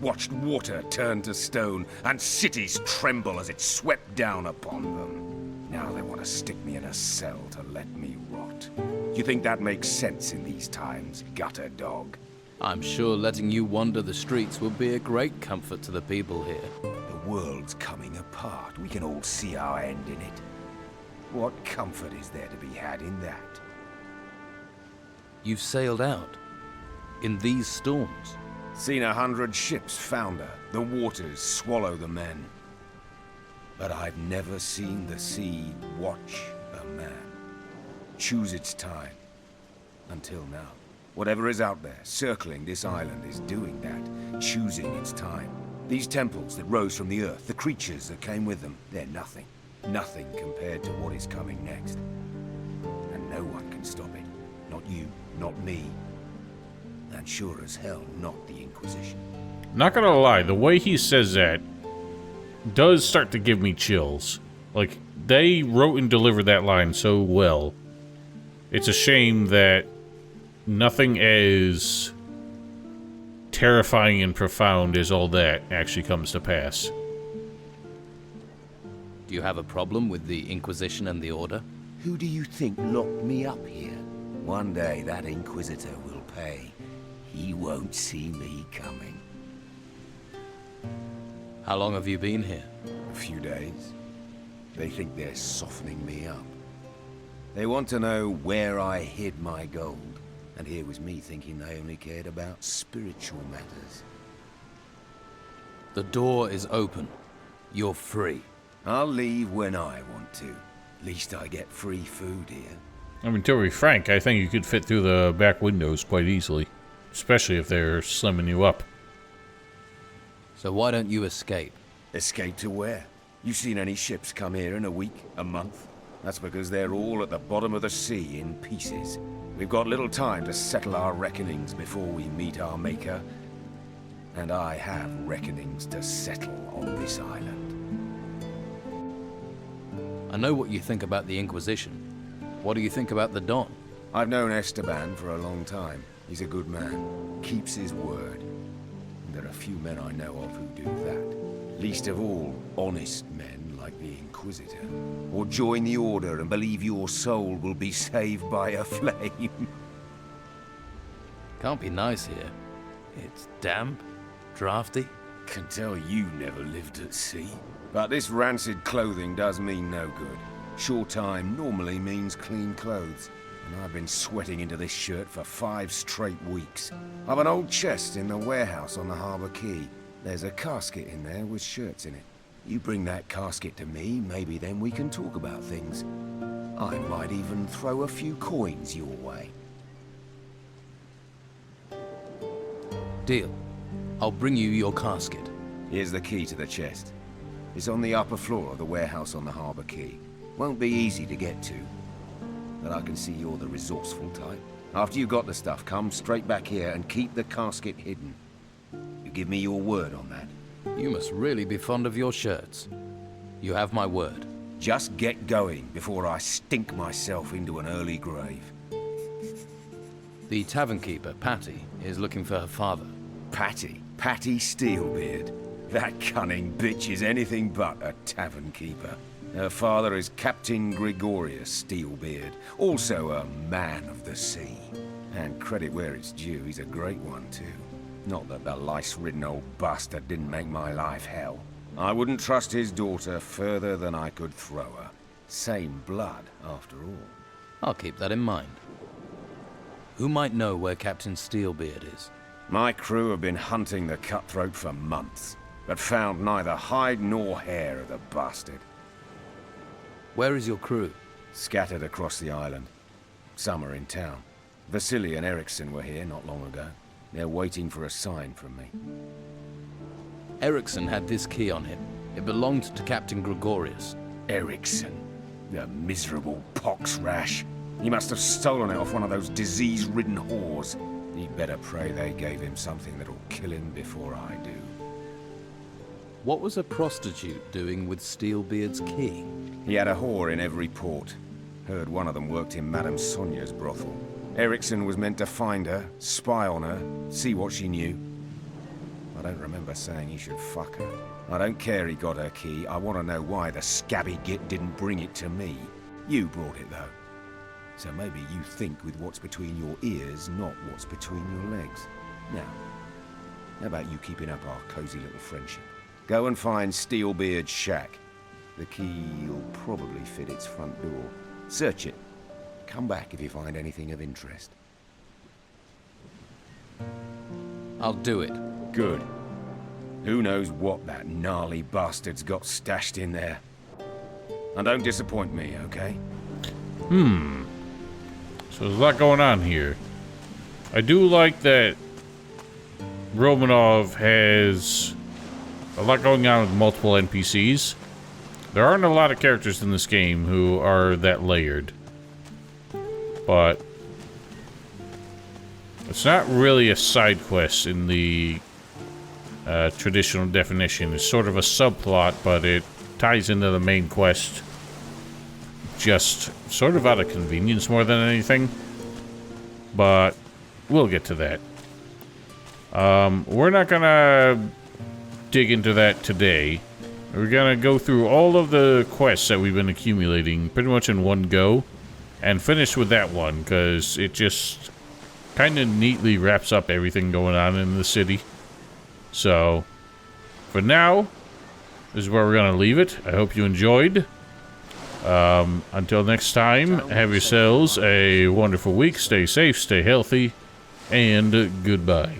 Speaker 4: watched water turn to stone, and cities tremble as it swept down upon them. Now they want to stick me in a cell to let me rot. You think that makes sense in these times, gutter dog?
Speaker 3: I'm sure letting you wander the streets would be a great comfort to the people here.
Speaker 4: The world's coming apart. We can all see our end in it. What comfort is there to be had in that?
Speaker 3: You've sailed out. In these storms.
Speaker 4: Seen 100 ships founder. The waters swallow the men. But I've never seen the sea watch a man. Choose its time. Until now. Whatever is out there, circling this island, is doing that. Choosing its time. These temples that rose from the earth, the creatures that came with them, they're nothing. Nothing compared to what is coming next. And no one can stop it. Not you, not me. And sure as hell not the Inquisition.
Speaker 1: Not gonna lie, the way he says that does start to give me chills. Like, they wrote and delivered that line so well. It's a shame that nothing as terrifying and profound as all that actually comes to pass.
Speaker 3: Do you have a problem with the Inquisition and the Order?
Speaker 4: Who do you think locked me up here? One day that Inquisitor will pay. He won't see me coming.
Speaker 3: How long have you been here?
Speaker 4: A few days. They think they're softening me up. They want to know where I hid my gold, And here was me thinking they only cared about spiritual matters.
Speaker 3: The door is open. You're free.
Speaker 4: I'll leave when I want to. Least I get free food here.
Speaker 1: I mean, to be frank, I think you could fit through the back windows quite easily. Especially if they're slimming you up.
Speaker 3: So why don't you escape?
Speaker 4: Escape to where? You seen any ships come here in a week, a month? That's because they're all at the bottom of the sea in pieces. We've got little time to settle our reckonings before we meet our maker. And I have reckonings to settle on this island.
Speaker 3: I know what you think about the Inquisition. What do you think about the Don?
Speaker 4: I've known Esteban for a long time. He's a good man. Keeps his word. And there are few men I know of who do that. Least of all, honest men like the Inquisitor. Or join the Order and believe your soul will be saved by a flame.
Speaker 3: Can't be nice here. It's damp, drafty.
Speaker 4: Can tell you never lived at sea. But this rancid clothing does me no good. Short time normally means clean clothes. And I've been sweating into this shirt for 5 straight weeks. I've an old chest in the warehouse on the Harbour Quay. There's a casket in there with shirts in it. You bring that casket to me, maybe then we can talk about things. I might even throw a few coins your way.
Speaker 3: Deal. I'll bring you your casket.
Speaker 4: Here's the key to the chest. It's on the upper floor of the warehouse on the Harbour Quay. Won't be easy to get to, but I can see you're the resourceful type. After you've got the stuff, come straight back here and keep the casket hidden. You give me your word on that.
Speaker 3: You must really be fond of your shirts. You have my word.
Speaker 4: Just get going before I stink myself into an early grave.
Speaker 3: The tavern keeper, Patty, is looking for her father.
Speaker 4: Patty? Patty Steelbeard? That cunning bitch is anything but a tavern keeper. Her father is Captain Gregorius Steelbeard, also a man of the sea. And credit where it's due, he's a great one too. Not that the lice-ridden old bastard didn't make my life hell. I wouldn't trust his daughter further than I could throw her. Same blood, after all.
Speaker 3: I'll keep that in mind. Who might know where Captain Steelbeard is?
Speaker 4: My crew have been hunting the cutthroat for months, but found neither hide nor hair of the bastard.
Speaker 3: Where is your crew?
Speaker 4: Scattered across the island. Some are in town. Vasily and Eriksson were here not long ago. They're waiting for a sign from me.
Speaker 3: Eriksson had this key on him. It belonged to Captain Gregorius.
Speaker 4: Eriksson? The miserable pox rash. He must have stolen it off one of those disease-ridden whores. He'd better pray they gave him something that'll kill him before I do.
Speaker 3: What was a prostitute doing with Steelbeard's key?
Speaker 4: He had a whore in every port. Heard one of them worked in Madame Sonia's brothel. Eriksson was meant to find her, spy on her, see what she knew. I don't remember saying he should fuck her. I don't care he got her key. I want to know why the scabby git didn't bring it to me. You brought it, though. So maybe you think with what's between your ears, not what's between your legs. Now, how about you keeping up our cozy little friendship? Go and find Steelbeard's shack. The key'll probably fit its front door. Search it. Come back if you find anything of interest.
Speaker 3: I'll do it.
Speaker 4: Good. Who knows what that gnarly bastard's got stashed in there. And don't disappoint me, okay?
Speaker 1: So there's a lot going on here. I do like that Romanov has a lot going on with multiple NPCs. There aren't a lot of characters in this game who are that layered. But it's not really a side quest in the traditional definition. It's sort of a subplot, but it ties into the main quest just sort of out of convenience more than anything. But we'll get to that. We're not gonna dig into that today. We're gonna go through all of the quests that we've been accumulating pretty much in one go and finish with that one because it just kind of neatly wraps up everything going on in the city. So for now, this is where we're gonna leave it. I hope you enjoyed. Until next time, have yourselves a wonderful week. Stay safe, stay healthy, and goodbye.